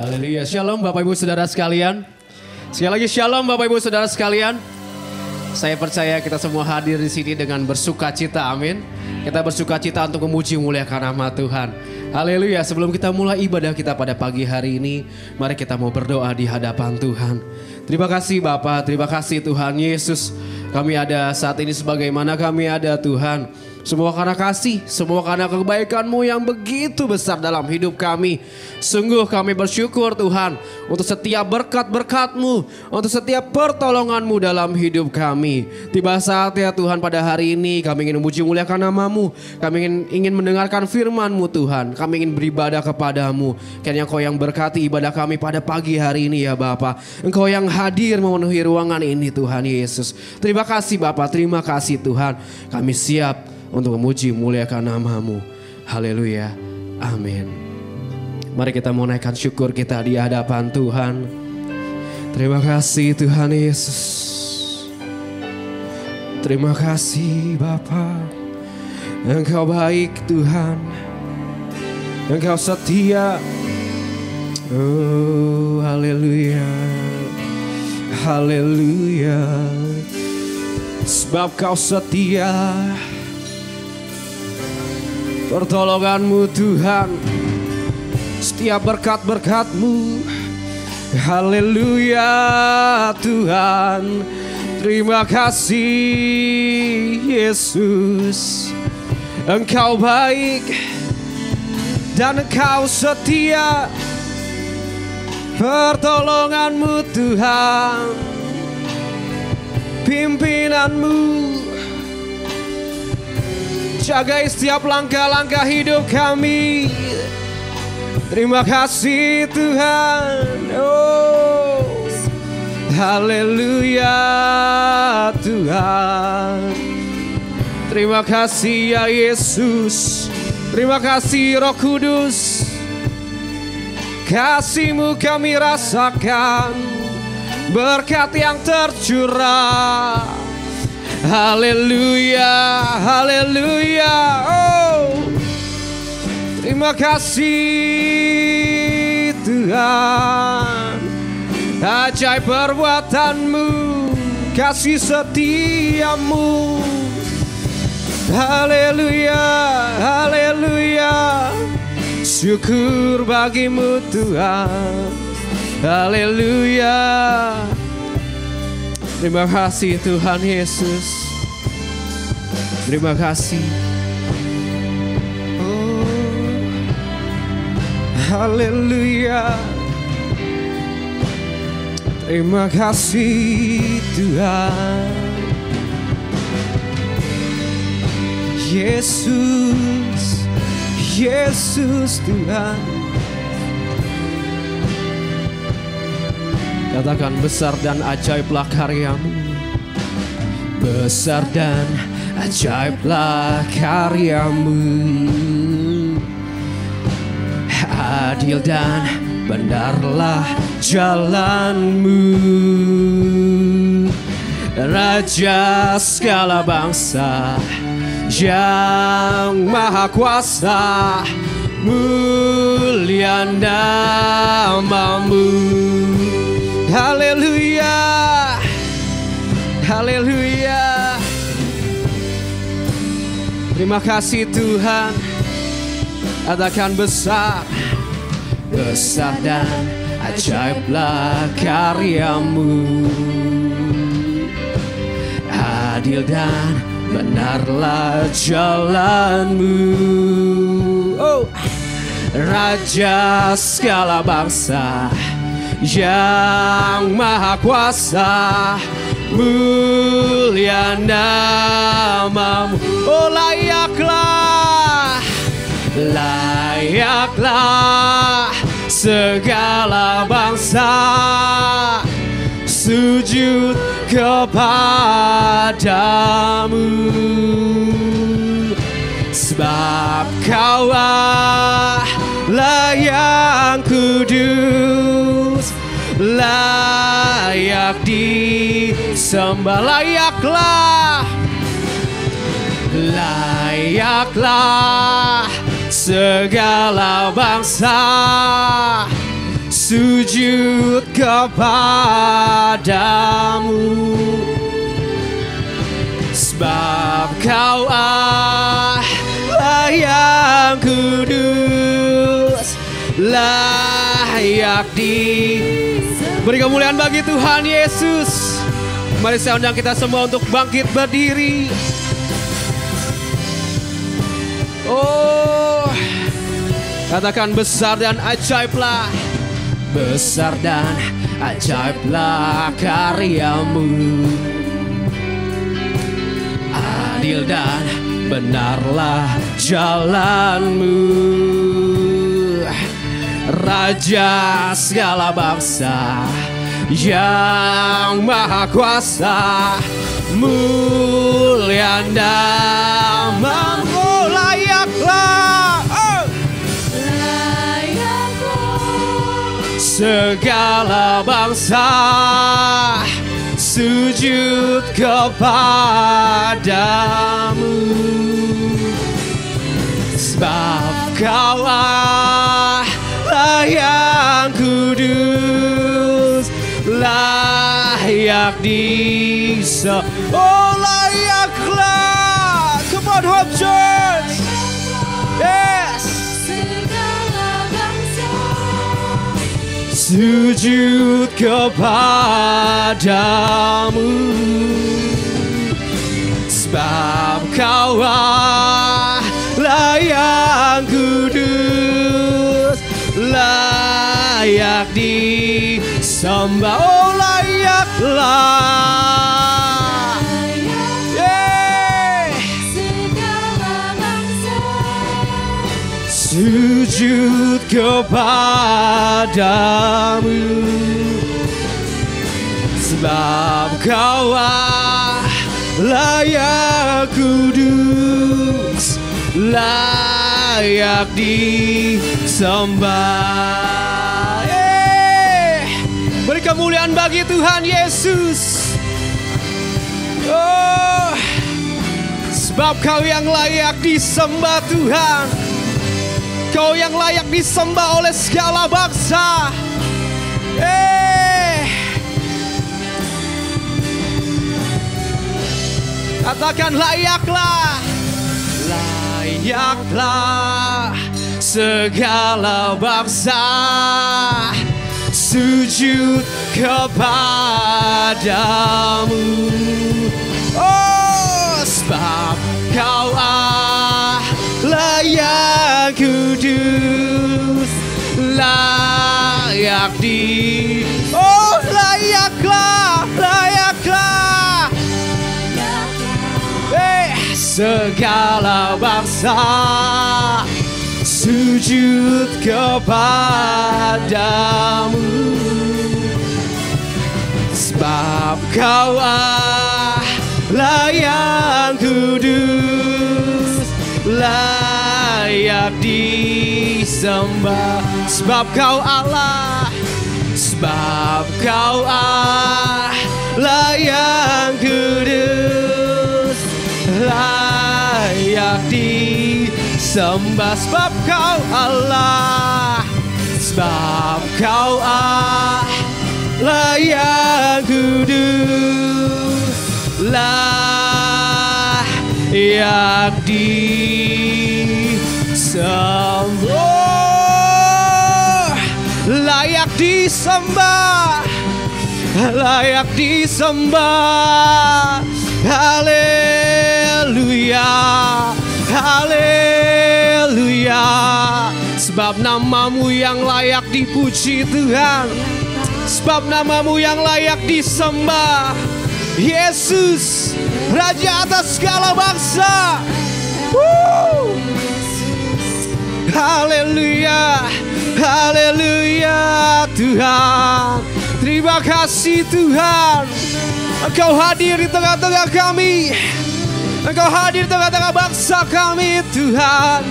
Haleluya. Shalom Bapak Ibu Saudara sekalian. Sekali lagi shalom Bapak Ibu Saudara sekalian. Saya percaya kita semua hadir di sini dengan bersuka cita, amin. Kita bersuka cita untuk memuji memuliakan nama Tuhan. Haleluya. Sebelum kita mulai ibadah kita pada pagi hari ini, mari kita mau berdoa di hadapan Tuhan. Terima kasih Bapa, terima kasih Tuhan Yesus. Kami ada saat ini sebagaimana kami ada Tuhan. Semua karena kasih, semua karena kebaikan-Mu yang begitu besar dalam hidup kami. Sungguh kami bersyukur Tuhan untuk setiap berkat-berkat-Mu, untuk setiap pertolongan-Mu dalam hidup kami. Tiba saatnya Tuhan pada hari ini kami ingin memuji muliakan nama-Mu. Kami ingin mendengarkan firman-Mu Tuhan. Kami ingin beribadah kepada-Mu. Kiranya Engkau yang berkati ibadah kami pada pagi hari ini ya Bapa. Engkau yang hadir memenuhi ruangan ini Tuhan Yesus. Terima kasih Bapa, terima kasih Tuhan. Kami siap untuk memuji muliakan nama-Mu. Haleluya. Amin. Mari kita mau naikkan syukur kita di hadapan Tuhan. Terima kasih Tuhan Yesus. Terima kasih Bapa. Engkau baik Tuhan. Engkau setia. Oh haleluya. Haleluya. Sebab Kau setia. Pertolongan-Mu Tuhan, setiap berkat-berkat-Mu, haleluya Tuhan. Terima kasih Yesus. Engkau baik dan Engkau setia. Pertolongan-Mu Tuhan, pimpinan-Mu, jagai setiap langkah-langkah hidup kami. Terima kasih Tuhan. Oh, haleluya Tuhan. Terima kasih ya Yesus. Terima kasih Roh Kudus. Kasih-Mu kami rasakan. Berkat yang tercurah. Haleluya, haleluya. Oh, terima kasih Tuhan. Ajaib perbuatan-Mu, kasih setia-Mu. Haleluya, haleluya. Syukur bagi-Mu Tuhan. Haleluya. Terima kasih Tuhan Yesus. Terima kasih. Oh, haleluya. Terima kasih Tuhan. Yesus, Yesus Tuhan. Katakan besar dan ajaiblah karya-Mu. Besar dan ajaiblah karya-Mu. adil dan benarlah jalanmu, Raja segala bangsa yang maha kuasa, mulia namamu. Haleluya, haleluya. Terima kasih Tuhan, katakan besar, besar dan ajaiblah karyamu, adil dan benarlah jalanmu, oh, Raja segala bangsa yang maha kuasa, mulia namamu. Oh, layaklah, layaklah segala bangsa sujud kepadamu, sebab Kaulah yang kudus, layak disembah. Layaklah, layaklah segala bangsa sujud kepadamu, sebab Kaulah yang kudus, layak beri kemuliaan bagi Tuhan Yesus. Mari saya undang kita semua untuk bangkit berdiri. Oh, katakan besar dan ajaiblah, besar dan ajaiblah karyamu, adil dan benarlah jalanmu, Raja segala bangsa yang maha kuasa, mulia namamu. Layaklah, oh, layaklah segala bangsa sujud kepadamu, sebab Kaulah yang kudus, layak disembah. Oh, layaklah. Come on, Hope Church. Yes. Sujud kepadamu, sebab Kaulah yang kudus, layak disembah. Oh, layaklah, yeah, sujud kepadamu, sebab Kaulah yang kudus, layak disembah. Beri kemuliaan bagi Tuhan Yesus. Oh, sebab Kau yang layak disembah Tuhan, Kau yang layak disembah oleh segala bangsa. Katakan layaklah, layaklah segala bangsa sujud kepadamu. Oh, sebab Kaulah yang kudus, layak oh, layaklah, layaklah segala bangsa sujud kepadamu, sebab Kaulah yang kudus, layak layak disembah. Sebab kau Allah, sebab kau Allah yang kudus, layak disembah. Sebab kau Allah, sebab kau Allah yang kudus, layak disembah, layak disembah, layak disembah. Haleluya, haleluya. Sebab namamu yang layak dipuji Tuhan, sebab namamu yang layak disembah. Yesus, Raja atas segala bangsa. Haleluya, haleluya Tuhan. Terima kasih Tuhan, Engkau hadir di tengah-tengah kami, Engkau hadir di tengah-tengah bangsa kami Tuhan.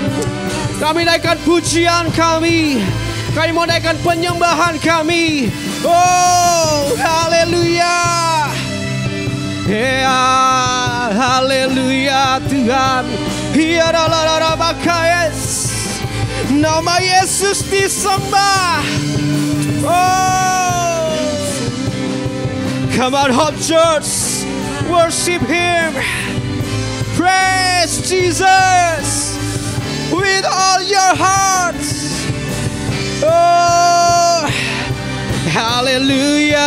Kami naikkan pujian kami, kami mau naikkan penyembahan kami. Oh, haleluya. Ya, haleluya Tuhan. Ya, nama Yesus disembah. Oh, come on Hope Church, worship Him, praise Jesus with all your hearts. Oh, hallelujah,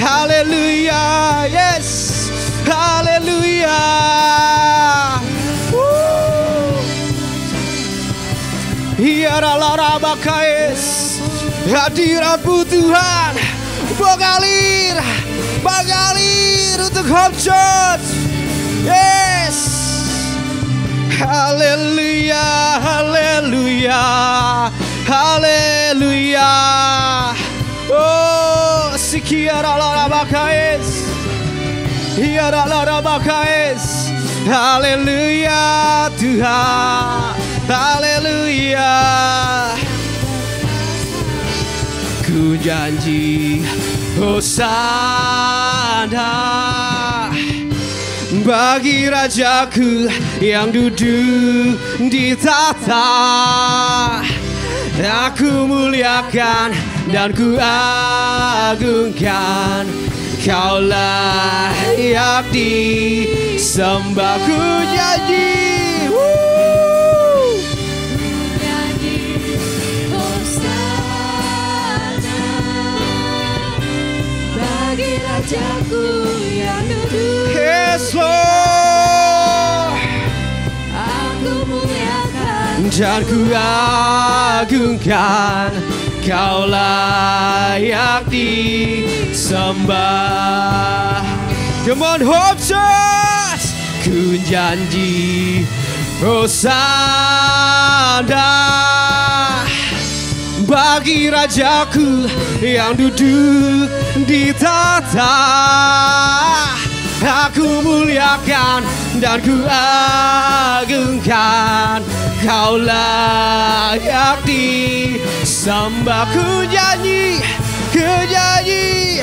hallelujah, yes, hallelujah. Hiaralarabakais, hadiratmu Tuhan mengalir, mengalir untuk Hope Church. Yes, haleluya, haleluya, haleluya. Oh, sikiaralarabakais, hiaralarabakais. Haleluya Tuhan, haleluya. Ku janji hosana bagi Rajaku yang duduk di tahta. Aku muliakan dan ku agungkan, Kau layak disembah. Ku janji, nyanyi hosana bagi Rajaku yang duduk. Yes Lord, Aku muliakan dan ku agungkan, Kau layak disembah. Come on Hope Church, ku janji hosana bagi Rajaku yang duduk di tahta. Aku muliakan dan ku agungkan, Kau layak disembah. Ku janji, ku janji,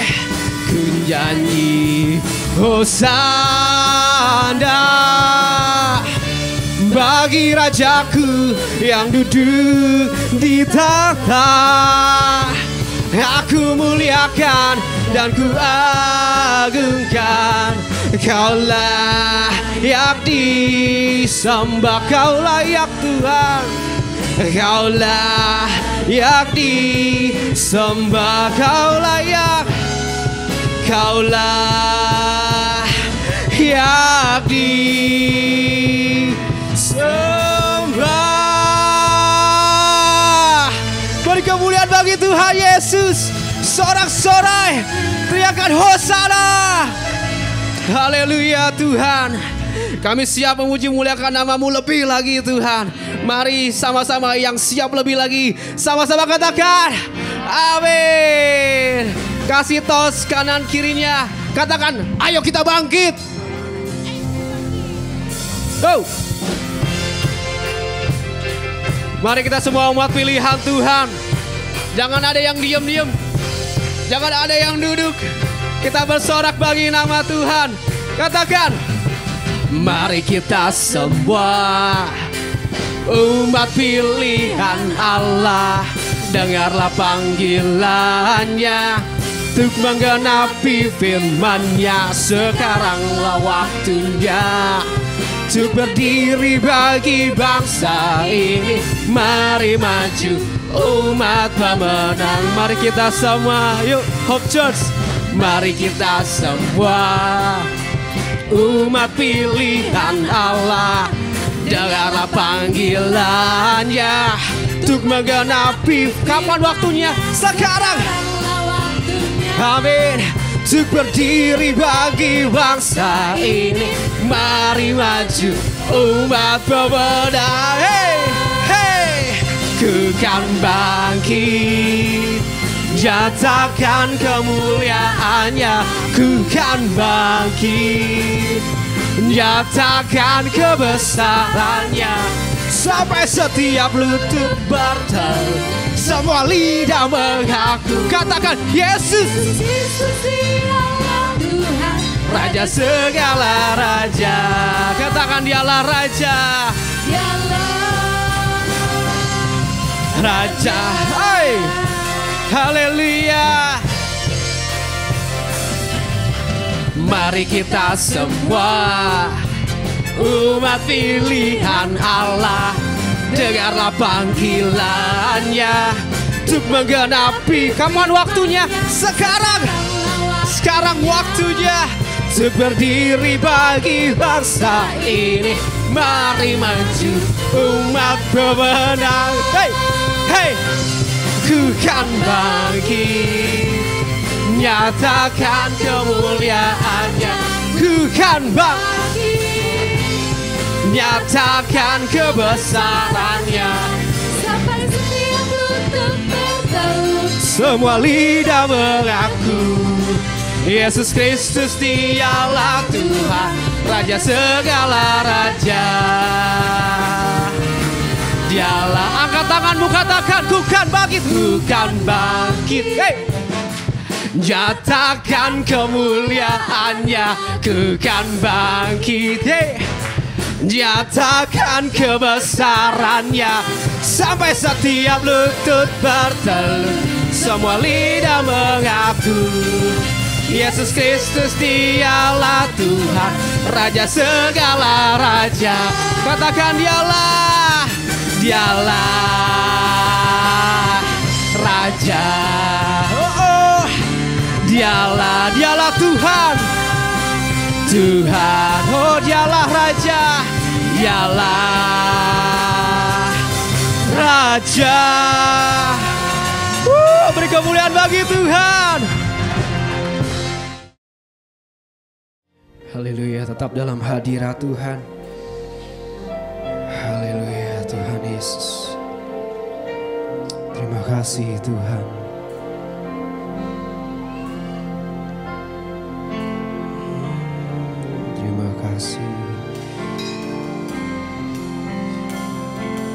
ku janji hosana bagi Rajaku yang duduk di tahta. Aku muliakan dan ku agungkan, Kau layak disembah. Kau layak Tuhan, Kau layak disembah. Kau layak, Kau layak disembah. Beri kemuliaan bagi Tuhan Yesus. Sorak-sorai teriakan hosana. Haleluya Tuhan. Kami siap memuji muliakan namamu lebih lagi Tuhan. Mari sama-sama yang siap lebih lagi, sama-sama katakan amin. Kasih tos kanan kirinya, katakan ayo kita bangkit. Go. Mari kita semua umat pilihan Tuhan. Jangan ada yang diam-diam. Jangan ada yang duduk. Kita bersorak bagi nama Tuhan. Katakan, mari kita semua umat pilihan Allah, dengarlah panggilannya untuk menggenapi firman-Nya. Sekaranglah waktunya untuk berdiri bagi bangsa ini. Mari maju umat pemenang. Mari kita semua, yuk Hope Church. Mari kita semua umat pilihan Allah, dengarlah panggilannya untuk menggenapi. Kapan waktunya? Sekarang. Amin. Untuk berdiri bagi bangsa ini. Mari maju umat pemenang. Hey, hey. Ku kan bangkit, nyatakan kemuliaannya. Ku kan bangkit, nyatakan kebesarannya. Sampai setiap lutut berteru, semua lidah mengaku. Katakan, Yesus, Yesus dialah Tuhan, Raja segala raja. Katakan, Dialah Raja, dialah Raja. Hai, haleluya. Mari kita semua umat pilihan Allah, dengarlah panggilannya untuk menggenapi. Kapan waktunya? Sekarang. Sekarang waktunya untuk berdiri bagi bangsa ini. Mari maju umat pemenang. Hey, hey. Ku kan bangkit, nyatakan kemuliaannya. Ku kan bangkit, nyatakan kebesarannya. sampai setiap lutut berteru, Semua lidah mengaku Yesus Kristus dialah Tuhan, Raja segala raja. Dialah, angkat tanganmu, katakan, ku kan bangkit, ku kan bangkit. Hey. Nyatakan kemuliaannya, ku kan bangkit. Hey. Nyatakan kebesarannya, sampai setiap lutut bertelut, semua lidah mengaku Yesus Kristus dialah Tuhan, Raja segala raja. Katakan, dialah, dialah Raja. Oh, oh. Dialah Tuhan, Tuhan. Oh, dialah Raja, dialah Raja. Beri kemuliaan bagi Tuhan. Haleluya, tetap dalam hadirat Tuhan. Haleluya, Tuhan Yesus. Terima kasih Tuhan. Terima kasih.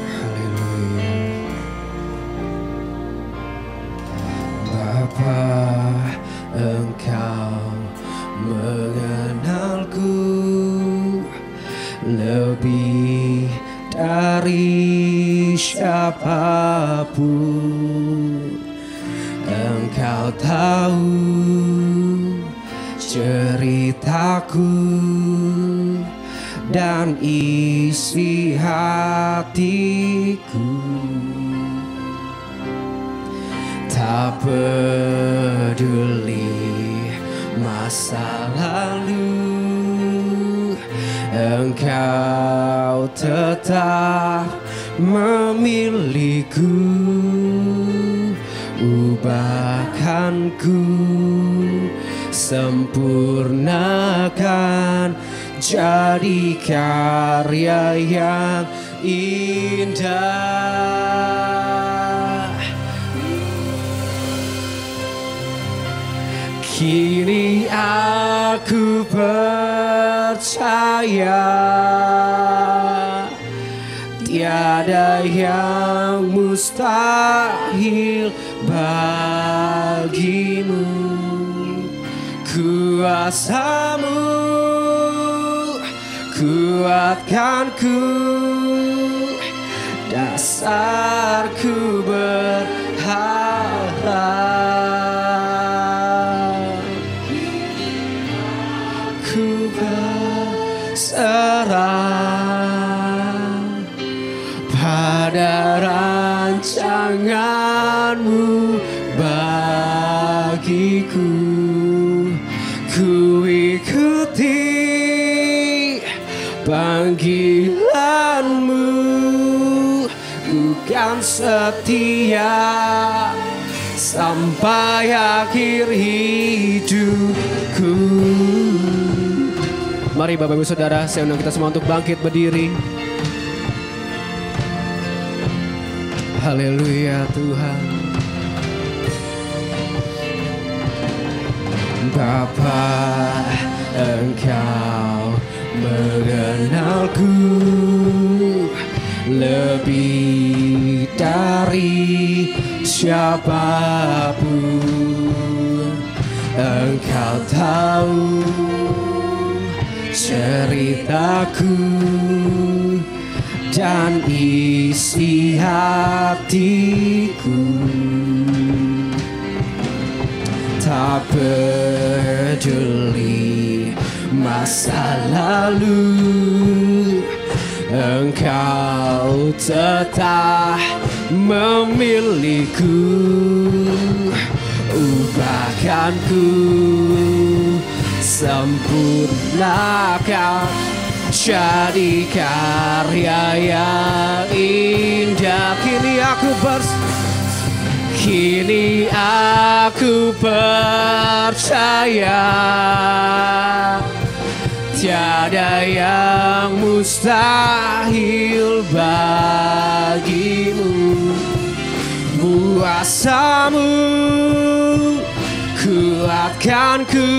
Haleluya. Bapa, Engkau mengenalku lebih dari siapapun. Engkau tahu ceritaku dan isi hatiku. Tak peduli masa lalu, Engkau tetap memilihku. Ubahkanku, sempurnakan, jadi karya yang indah. Kini aku percaya tiada tiada yang mustahil bagimu. Kuasa-Mu kuatkanku, dasarku berharap. Ku berserah pada rancangan-Mu bagiku. Ku ikuti panggilan-Mu, bukan setia sampai akhir hidupku. Mari Bapak Ibu Saudara, saya undang kita semua untuk bangkit berdiri. Haleluya Tuhan. Bapa, Engkau mengenalku lebih dari siapapun. Engkau tahu ceritaku dan isi hatiku. Tak peduli masa lalu, Engkau tetap memilihku. Ubahkanku, sempurnakan, jadi karya yang indah. Kini aku percaya tiada yang mustahil bagimu. Kuasa-Mu kuatkanku,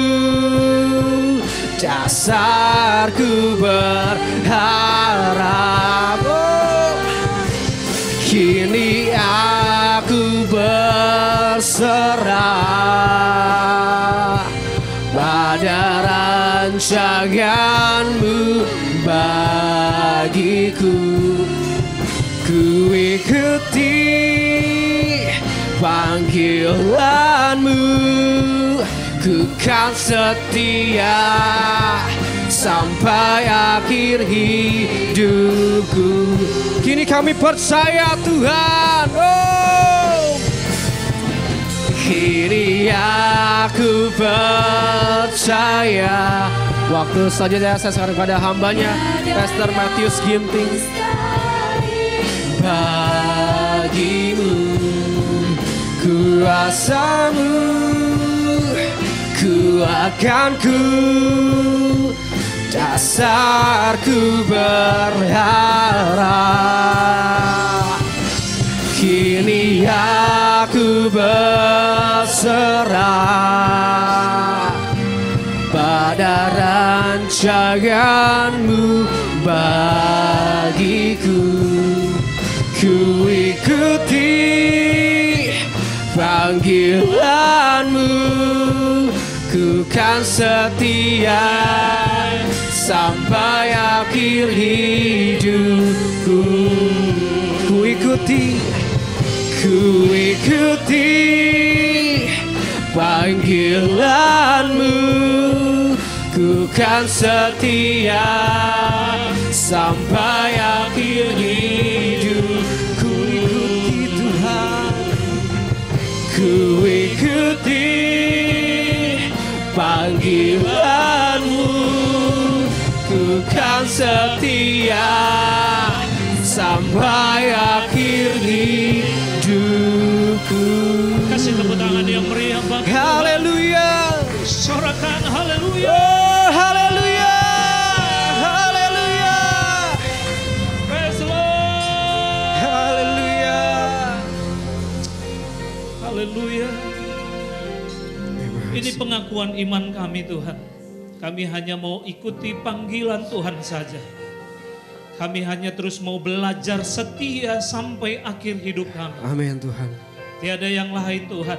dasarku berharap. Kini aku berserah pada rancangan-Mu bagiku. Ku ikuti panggilan-Mu, ku kan setia sampai akhir hidupku. Kini kami percaya Tuhan. Kini aku percaya. Waktu selanjutnya saya sekarang pada hambanya Pastor Matius Ginting. Bagimu kuasa-Mu kuatkanku, dasarku berharap. Kini aku berserah pada rancangan-Mu bagiku. Ku ikuti panggilan-Mu, ku kan setia sampai akhir hidupku. Ku ikuti panggilan-Mu, ku kan setia sampai akhir hidupku. Ikuti Tuhan, ku ikuti panggilan-Mu, ku kan setia sampai akhir hidupku. Kasih tepuk tangan yang meriah bagi Tuhan. Haleluya. Sorakan haleluya. Oh, haleluya. Haleluya. Praise the Lord. Haleluya. Haleluya. Ini pengakuan iman kami Tuhan. Kami hanya mau ikuti panggilan Tuhan saja. Kami hanya terus mau belajar setia sampai akhir hidup kami. Amin Tuhan. Tiada yang lain Tuhan.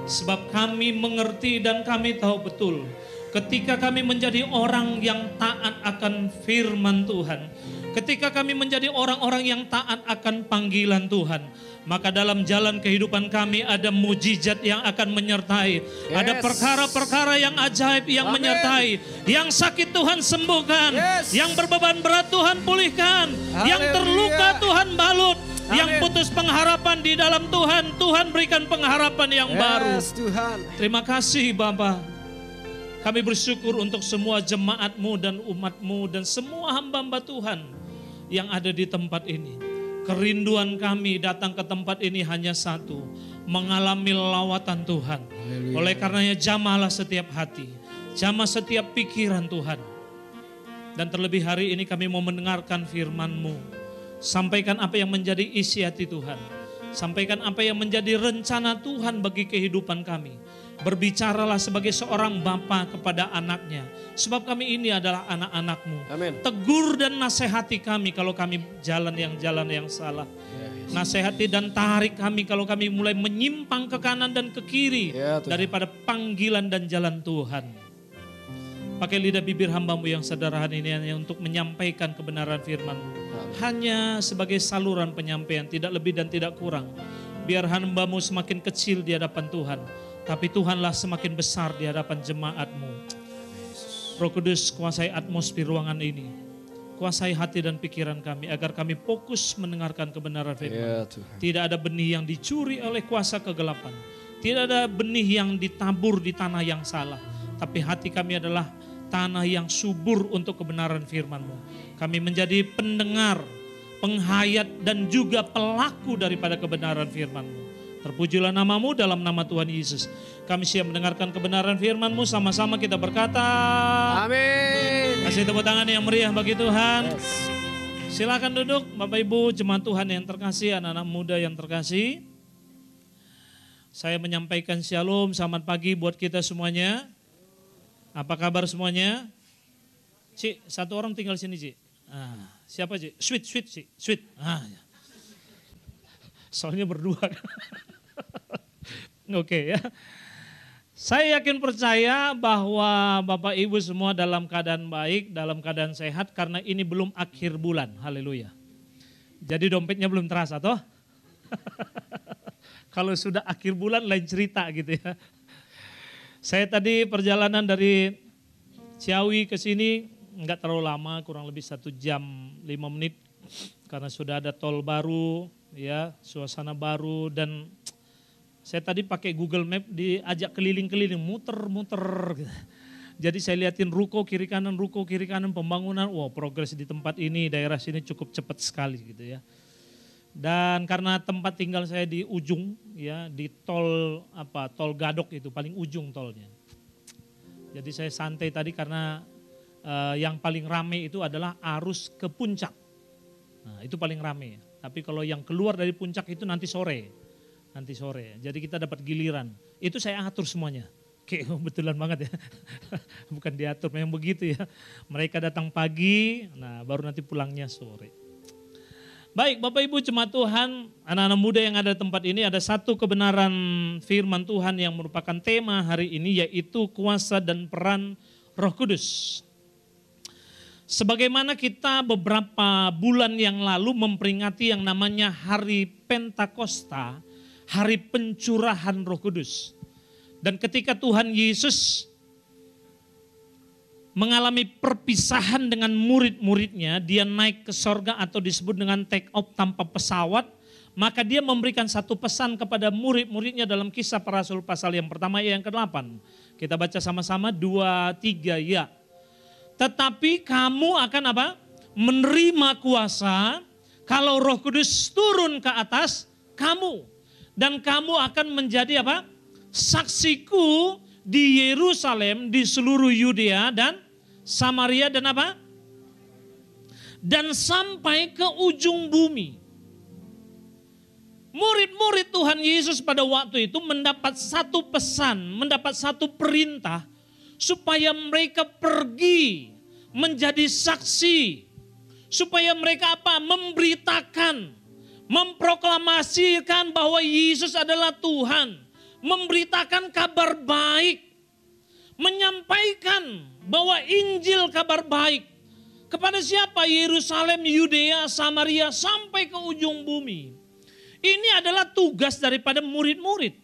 Sebab kami mengerti dan kami tahu betul. Ketika kami menjadi orang yang taat akan firman Tuhan. Ketika kami menjadi orang-orang yang taat akan panggilan Tuhan. Maka dalam jalan kehidupan kami ada mujizat yang akan menyertai. Ada perkara-perkara yang ajaib yang menyertai. Yang sakit Tuhan sembuhkan. Yang berbeban berat Tuhan pulihkan. Yang terluka Tuhan balut. Yang putus pengharapan di dalam Tuhan, Tuhan berikan pengharapan yang baru. Tuhan. Terima kasih Bapa. Kami bersyukur untuk semua jemaat-Mu dan umat-Mu dan semua hamba-hamba Tuhan yang ada di tempat ini. Kerinduan kami datang ke tempat ini hanya satu, mengalami lawatan Tuhan. Oleh karenanya jamahlah setiap hati, jamah setiap pikiran Tuhan. Dan terlebih hari ini kami mau mendengarkan firman-Mu. Sampaikan apa yang menjadi isi hati Tuhan. Sampaikan apa yang menjadi rencana Tuhan bagi kehidupan kami. Berbicaralah sebagai seorang bapa kepada anaknya. Sebab kami ini adalah anak-anak-Mu. Amin. Tegur dan nasihati kami kalau kami jalan yang salah. Nasihati dan tarik kami kalau kami mulai menyimpang ke kanan dan ke kiri. Daripada panggilan dan jalan Tuhan. Pakai lidah bibir hamba-Mu yang sederhana ini hanya untuk menyampaikan kebenaran firman-Mu. Hanya sebagai saluran penyampaian, tidak lebih dan tidak kurang. Biar hamba-Mu semakin kecil di hadapan Tuhan. Tapi Tuhanlah semakin besar di hadapan jemaat-Mu. Roh Kudus, kuasai atmosfer ruangan ini. Kuasai hati dan pikiran kami agar kami fokus mendengarkan kebenaran firman. Tidak ada benih yang dicuri oleh kuasa kegelapan. Tidak ada benih yang ditabur di tanah yang salah. Tapi hati kami adalah tanah yang subur untuk kebenaran firman-Mu. Kami menjadi pendengar, penghayat dan juga pelaku daripada kebenaran firman-Mu. Terpujilah nama-Mu dalam nama Tuhan Yesus. Kami siap mendengarkan kebenaran firman-Mu, sama-sama kita berkata. Amin. Kasih tepuk tangan yang meriah bagi Tuhan. Silakan duduk Bapak Ibu jemaat Tuhan yang terkasih, anak-anak muda yang terkasih. Saya menyampaikan shalom, selamat pagi buat kita semuanya. Apa kabar semuanya? Cik, satu orang tinggal sini Cik. Siapa Cik? Sweet Cik. Ya. Soalnya berdua. Oke ya. Saya yakin percaya bahwa Bapak Ibu semua dalam keadaan baik, dalam keadaan sehat karena ini belum akhir bulan. Haleluya. Jadi dompetnya belum terasa toh? Kalau sudah akhir bulan lain cerita gitu ya. Saya tadi perjalanan dari Ciawi ke sini enggak terlalu lama, kurang lebih 1 jam 5 menit. Karena sudah ada tol baru, ya, suasana baru dan saya tadi pakai Google Map diajak keliling-keliling, muter-muter. Jadi saya liatin ruko kiri kanan pembangunan. Wow, progres di tempat ini, daerah sini cukup cepat sekali gitu ya. Dan karena tempat tinggal saya di ujung ya, di tol Gadok itu paling ujung tolnya. Jadi saya santai tadi karena yang paling rame itu adalah arus ke puncak. Nah, itu paling rame. Tapi kalau yang keluar dari puncak itu nanti sore. Jadi kita dapat giliran. Itu saya atur semuanya. Oke, betulan banget ya. Bukan diatur, memang begitu ya. Mereka datang pagi, nah baru nanti pulangnya sore. Baik Bapak Ibu jemaat Tuhan, anak-anak muda yang ada di tempat ini, ada satu kebenaran firman Tuhan yang merupakan tema hari ini, yaitu kuasa dan peran Roh Kudus. Sebagaimana kita beberapa bulan yang lalu memperingati yang namanya Hari Pentakosta, Hari Pencurahan Roh Kudus. Dan ketika Tuhan Yesus mengalami perpisahan dengan murid-muridnya, dia naik ke sorga atau disebut dengan take off tanpa pesawat, maka dia memberikan satu pesan kepada murid-muridnya dalam Kisah Para Rasul pasal yang pertama yang ke-8. Kita baca sama-sama 2-3 ya. Tetapi kamu akan apa? Menerima kuasa kalau Roh Kudus turun ke atas kamu. Dan kamu akan menjadi apa? Saksiku di Yerusalem, di seluruh Yudea dan Samaria dan apa? Dan sampai ke ujung bumi. Murid-murid Tuhan Yesus pada waktu itu mendapat satu pesan, mendapat satu perintah supaya mereka pergi menjadi saksi, Supaya mereka apa? Memberitakan, memproklamasikan bahwa Yesus adalah Tuhan. Memberitakan kabar baik. Menyampaikan bahwa Injil kabar baik. Kepada siapa? Yerusalem, Yudea, Samaria, sampai ke ujung bumi. Ini adalah tugas daripada murid-murid.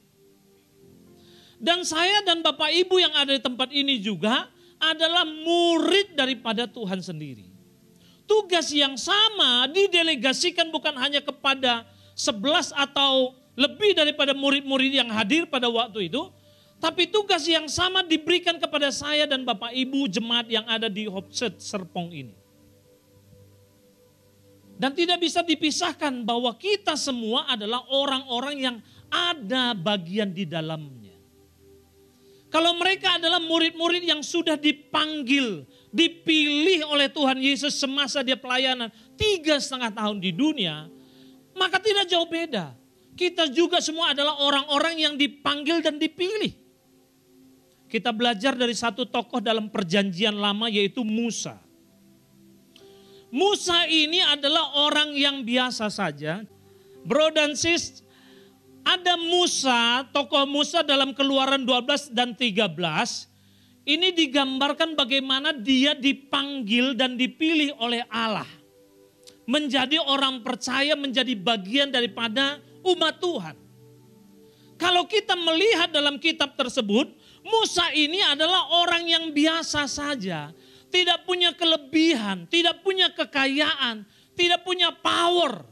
Dan saya dan Bapak Ibu yang ada di tempat ini juga adalah murid daripada Tuhan sendiri. Tugas yang sama didelegasikan bukan hanya kepada 11 atau lebih daripada murid-murid yang hadir pada waktu itu. Tapi tugas yang sama diberikan kepada saya dan Bapak Ibu jemaat yang ada di Hopset Serpong ini. Dan tidak bisa dipisahkan bahwa kita semua adalah orang-orang yang ada bagian di dalamnya. Kalau mereka adalah murid-murid yang sudah dipanggil, dipilih oleh Tuhan Yesus semasa dia pelayanan 3,5 tahun di dunia, maka tidak jauh beda. Kita juga semua adalah orang-orang yang dipanggil dan dipilih. Kita belajar dari satu tokoh dalam perjanjian lama yaitu Musa. Musa ini adalah orang yang biasa saja. Bro dan sis, ada Musa, tokoh Musa dalam Keluaran 12 dan 13. Ini digambarkan bagaimana dia dipanggil dan dipilih oleh Allah. Menjadi orang percaya, menjadi bagian daripada umat Tuhan. Kalau kita melihat dalam kitab tersebut, Musa ini adalah orang yang biasa saja. Tidak punya kelebihan, tidak punya kekayaan, tidak punya power.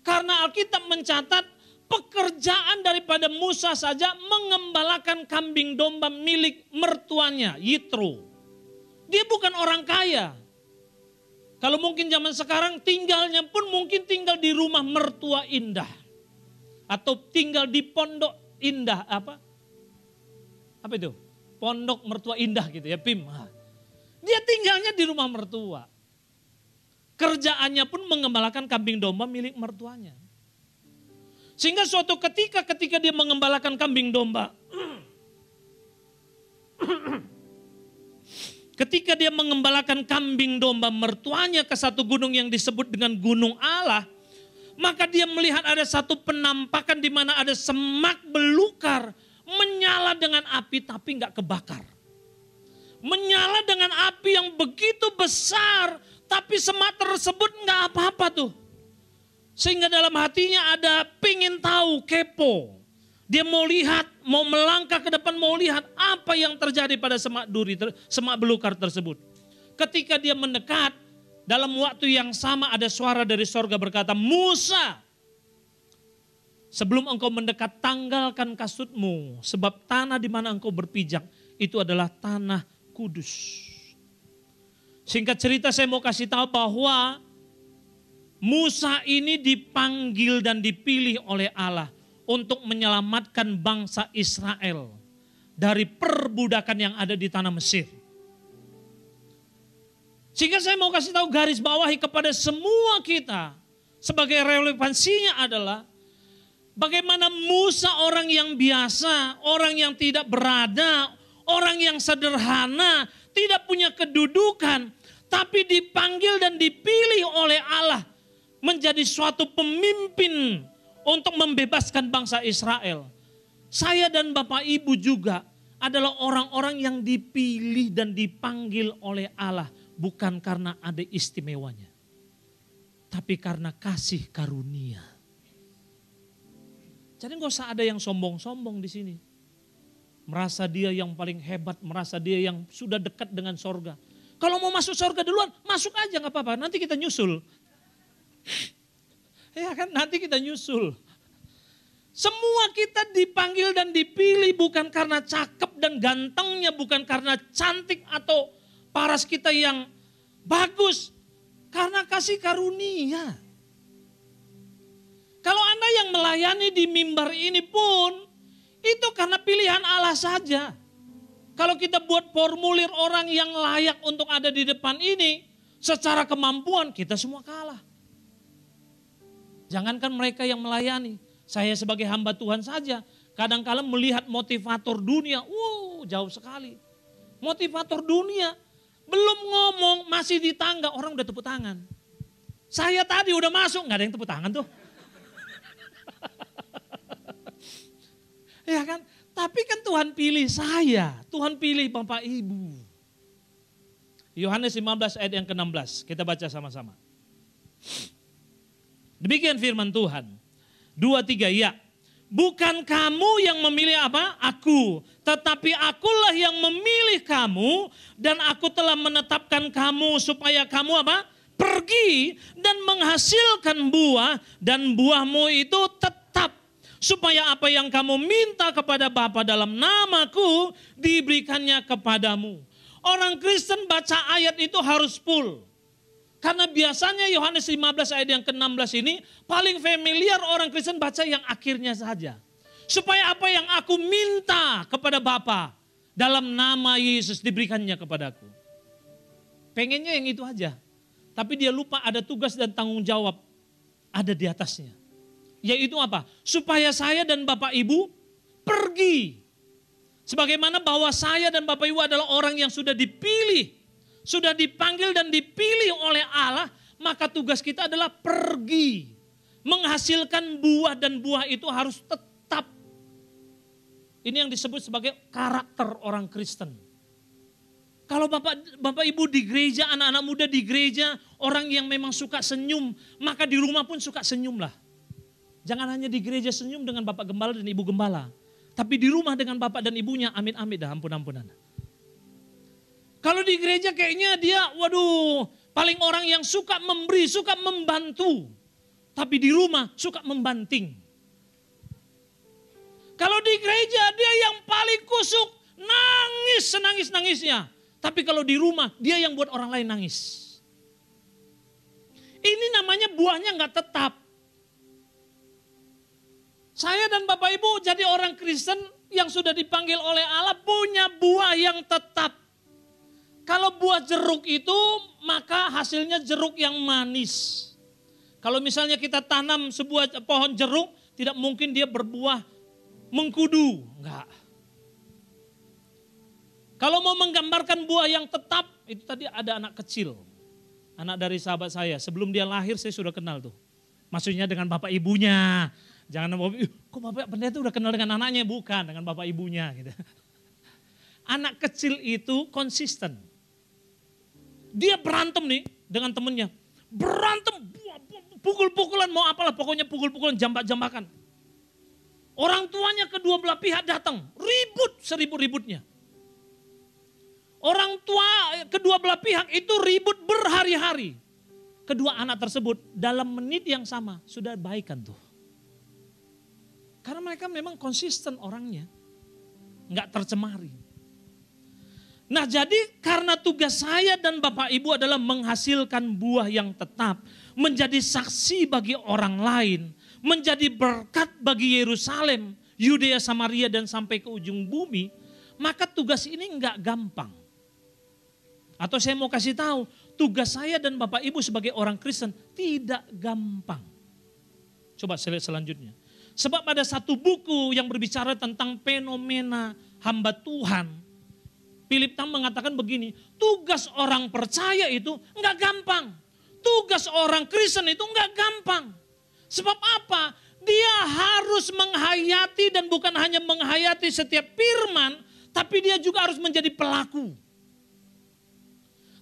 Karena Alkitab mencatat pekerjaan daripada Musa saja mengembalakan kambing domba milik mertuanya, Yitro. Dia bukan orang kaya. Kalau mungkin zaman sekarang tinggalnya pun mungkin tinggal di rumah mertua indah. Atau tinggal di pondok indah, apa itu? Pondok mertua indah gitu ya, PIM. Dia tinggalnya di rumah mertua. Kerjaannya pun mengembalakan kambing domba milik mertuanya. Sehingga suatu ketika dia mengembalakan kambing domba. Ketika dia mengembalakan kambing domba mertuanya ke satu gunung yang disebut dengan Gunung Allah. Maka dia melihat ada satu penampakan di mana ada semak belukar. Menyala dengan api tapi nggak kebakar. Menyala dengan api yang begitu besar. Tapi semak tersebut nggak apa-apa tuh. Sehingga dalam hatinya ada pingin tahu, kepo. Dia mau lihat, mau melangkah ke depan, mau lihat apa yang terjadi pada semak belukar tersebut. Ketika dia mendekat, dalam waktu yang sama ada suara dari sorga berkata, Musa, sebelum engkau mendekat tanggalkan kasutmu. Sebab tanah di mana engkau berpijak itu adalah tanah kudus. Singkat cerita saya mau kasih tahu bahwa Musa ini dipanggil dan dipilih oleh Allah untuk menyelamatkan bangsa Israel dari perbudakan yang ada di tanah Mesir. Sehingga saya mau kasih tahu garis bawahi kepada semua kita sebagai relevansinya adalah bagaimana Musa orang yang biasa, orang yang tidak berada, orang yang sederhana, tidak punya kedudukan, tapi dipanggil dan dipilih oleh Allah menjadi suatu pemimpin untuk membebaskan bangsa Israel. Saya dan Bapak Ibu juga adalah orang-orang yang dipilih dan dipanggil oleh Allah. Bukan karena ada istimewanya. Tapi karena kasih karunia. Jadi gak usah ada yang sombong-sombong di sini. Merasa dia yang paling hebat, merasa dia yang sudah dekat dengan sorga. Kalau mau masuk sorga duluan, masuk aja gak apa-apa, nanti kita nyusul. Ya kan, nanti kita nyusul. Semua kita dipanggil dan dipilih bukan karena cakep dan gantengnya, bukan karena cantik atau paras kita yang bagus. Karena kasih karunia. Kalau Anda yang melayani di mimbar ini pun, itu karena pilihan Allah saja. Kalau kita buat formulir orang yang layak untuk ada di depan ini, secara kemampuan kita semua kalah. Jangankan mereka yang melayani, saya sebagai hamba Tuhan saja, kadang-kala melihat motivator dunia, jauh sekali. Motivator dunia, belum ngomong masih di tangga, orang udah tepuk tangan. Saya tadi udah masuk, nggak ada yang tepuk tangan tuh. Ya kan? Tapi kan Tuhan pilih saya, Tuhan pilih Bapak Ibu. Yohanes 15 ayat yang ke-16, kita baca sama-sama. Demikian firman Tuhan. 2, 3, ya. Bukan kamu yang memilih apa? Aku. Tetapi akulah yang memilih kamu dan aku telah menetapkan kamu supaya kamu apa? Pergi dan menghasilkan buah dan buahmu itu tetap. Supaya apa yang kamu minta kepada Bapa dalam namaku diberikannya kepadamu. Orang Kristen baca ayat itu harus full. Karena biasanya Yohanes 15 ayat yang ke-16 ini paling familiar orang Kristen baca yang akhirnya saja. Supaya apa yang aku minta kepada Bapa dalam nama Yesus diberikannya kepadaku. Pengennya yang itu aja. Tapi dia lupa ada tugas dan tanggung jawab ada di atasnya. Yaitu apa? Supaya saya dan Bapak Ibu pergi. Sebagaimana bahwa saya dan Bapak Ibu adalah orang yang sudah dipilih, sudah dipanggil dan dipilih oleh Allah, maka tugas kita adalah pergi. Menghasilkan buah dan buah itu harus tetap. Ini yang disebut sebagai karakter orang Kristen. Kalau Bapak Ibu di gereja, anak-anak muda di gereja, orang yang memang suka senyum, maka di rumah pun suka senyumlah. Jangan hanya di gereja senyum dengan Bapak Gembala dan Ibu Gembala. Tapi di rumah dengan bapak dan ibunya, amit-amit dah, ampun-ampunan. Kalau di gereja kayaknya dia, waduh, paling orang yang suka memberi, suka membantu. Tapi di rumah suka membanting. Kalau di gereja dia yang paling kusuk, nangis senangis-nangisnya. Tapi kalau di rumah dia yang buat orang lain nangis. Ini namanya buahnya nggak tetap. Saya dan Bapak Ibu jadi orang Kristen yang sudah dipanggil oleh Allah punya buah yang tetap. Kalau buah jeruk itu maka hasilnya jeruk yang manis. Kalau misalnya kita tanam sebuah pohon jeruk tidak mungkin dia berbuah mengkudu. Enggak. Kalau mau menggambarkan buah yang tetap itu tadi ada anak kecil. Anak dari sahabat saya sebelum dia lahir saya sudah kenal tuh. Maksudnya dengan bapak ibunya. Jangan kok bapak pendeta udah kenal dengan anaknya? Bukan, dengan bapak ibunya gitu. Anak kecil itu konsisten. Dia berantem nih dengan temennya. Berantem, pukul-pukulan mau apalah pokoknya pukul-pukulan, jambak-jambakan. Orang tuanya kedua belah pihak datang, ribut seribut-ributnya. Orang tua kedua belah pihak itu ribut berhari-hari. Kedua anak tersebut dalam menit yang sama sudah baikan tuh. Karena mereka memang konsisten orangnya. Enggak tercemari. Nah jadi karena tugas saya dan Bapak Ibu adalah menghasilkan buah yang tetap. Menjadi saksi bagi orang lain. Menjadi berkat bagi Yerusalem, Yudea, Samaria dan sampai ke ujung bumi. Maka tugas ini enggak gampang. Atau saya mau kasih tahu, tugas saya dan Bapak Ibu sebagai orang Kristen tidak gampang. Coba saya lihat selanjutnya. Sebab ada satu buku yang berbicara tentang fenomena hamba Tuhan. Philip Tam mengatakan begini, tugas orang percaya itu enggak gampang. Tugas orang Kristen itu enggak gampang. Sebab apa? Dia harus menghayati dan bukan hanya menghayati setiap firman, tapi dia juga harus menjadi pelaku.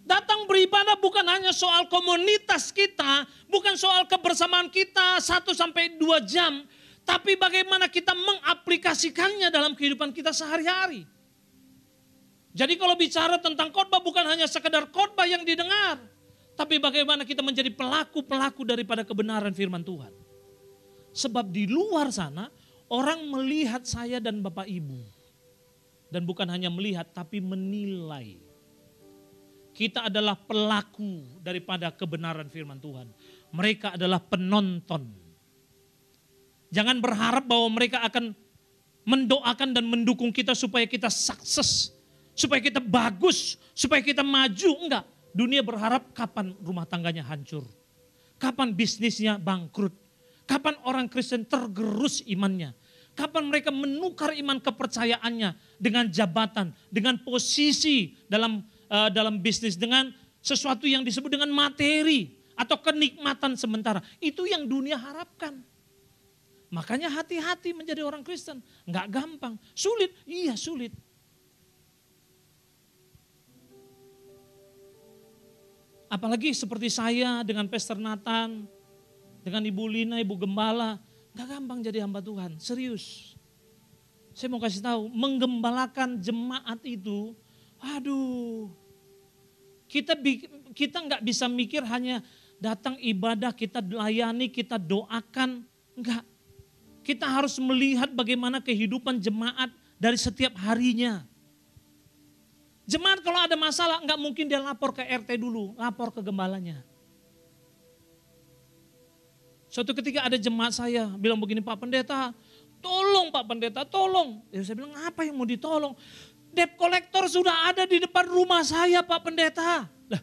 Datang beribadah bukan hanya soal komunitas kita, bukan soal kebersamaan kita 1-2 jam, tapi bagaimana kita mengaplikasikannya dalam kehidupan kita sehari-hari. Jadi kalau bicara tentang khotbah bukan hanya sekedar khotbah yang didengar, tapi bagaimana kita menjadi pelaku-pelaku daripada kebenaran firman Tuhan. Sebab di luar sana orang melihat saya dan Bapak Ibu. Dan bukan hanya melihat tapi menilai. Kita adalah pelaku daripada kebenaran firman Tuhan. Mereka adalah penonton. Jangan berharap bahwa mereka akan mendoakan dan mendukung kita supaya kita sukses. Supaya kita bagus, supaya kita maju. Enggak, dunia berharap kapan rumah tangganya hancur. Kapan bisnisnya bangkrut. Kapan orang Kristen tergerus imannya. Kapan mereka menukar iman kepercayaannya dengan jabatan, dengan posisi dalam bisnis, dengan sesuatu yang disebut dengan materi. atau kenikmatan sementara. Itu yang dunia harapkan. Makanya hati-hati menjadi orang Kristen. Enggak gampang. Sulit, iya sulit. Apalagi seperti saya dengan Pastor Nathan, dengan Ibu Lina, Ibu Gembala. Enggak gampang jadi hamba Tuhan, serius. Saya mau kasih tahu, menggembalakan jemaat itu, aduh. Kita nggak bisa mikir hanya datang ibadah, kita layani, kita doakan. Enggak. Kita harus melihat bagaimana kehidupan jemaat dari setiap harinya. Jemaat kalau ada masalah nggak mungkin dia lapor ke RT dulu, lapor ke gembalanya. Suatu ketika ada jemaat saya bilang begini, Pak Pendeta, tolong Pak Pendeta, tolong. Ya, saya bilang apa yang mau ditolong? Debt collector sudah ada di depan rumah saya Pak Pendeta. Lah,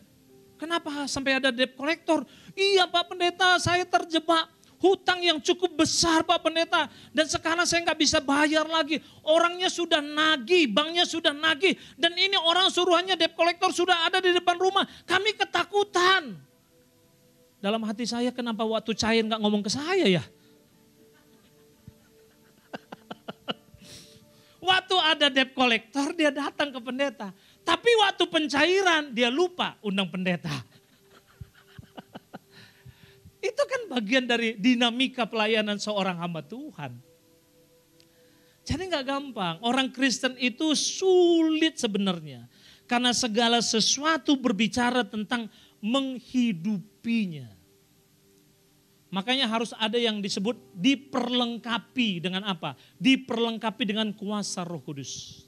kenapa sampai ada debt collector? Iya Pak Pendeta, saya terjebak hutang yang cukup besar Pak Pendeta. Dan sekarang saya nggak bisa bayar lagi. Orangnya sudah nagih, banknya sudah nagih. Dan ini orang suruhannya debt collector sudah ada di depan rumah. Kami ketakutan. Dalam hati saya kenapa waktu cair nggak ngomong ke saya ya? Waktu ada debt collector dia datang ke pendeta. Tapi waktu pencairan dia lupa undang pendeta. Itu kan bagian dari dinamika pelayanan seorang hamba Tuhan. Jadi nggak gampang. Orang Kristen itu sulit sebenarnya. Karena segala sesuatu berbicara tentang menghidupinya. Makanya harus ada yang disebut diperlengkapi dengan apa? Diperlengkapi dengan kuasa Roh Kudus.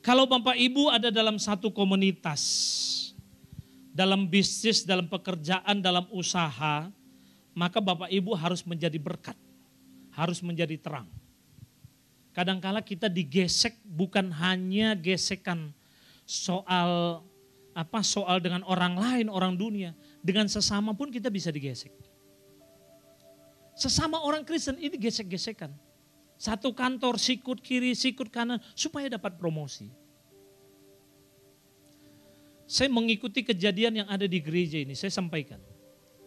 Kalau Bapak Ibu ada dalam satu komunitas, dalam bisnis, dalam pekerjaan, dalam usaha, maka Bapak Ibu harus menjadi berkat, harus menjadi terang. Kadangkala kita digesek bukan hanya gesekan soal dengan orang lain, orang dunia, dengan sesama pun kita bisa digesek. Sesama orang Kristen ini gesek-gesekan. Satu kantor sikut kiri, sikut kanan supaya dapat promosi. Saya mengikuti kejadian yang ada di gereja ini, saya sampaikan.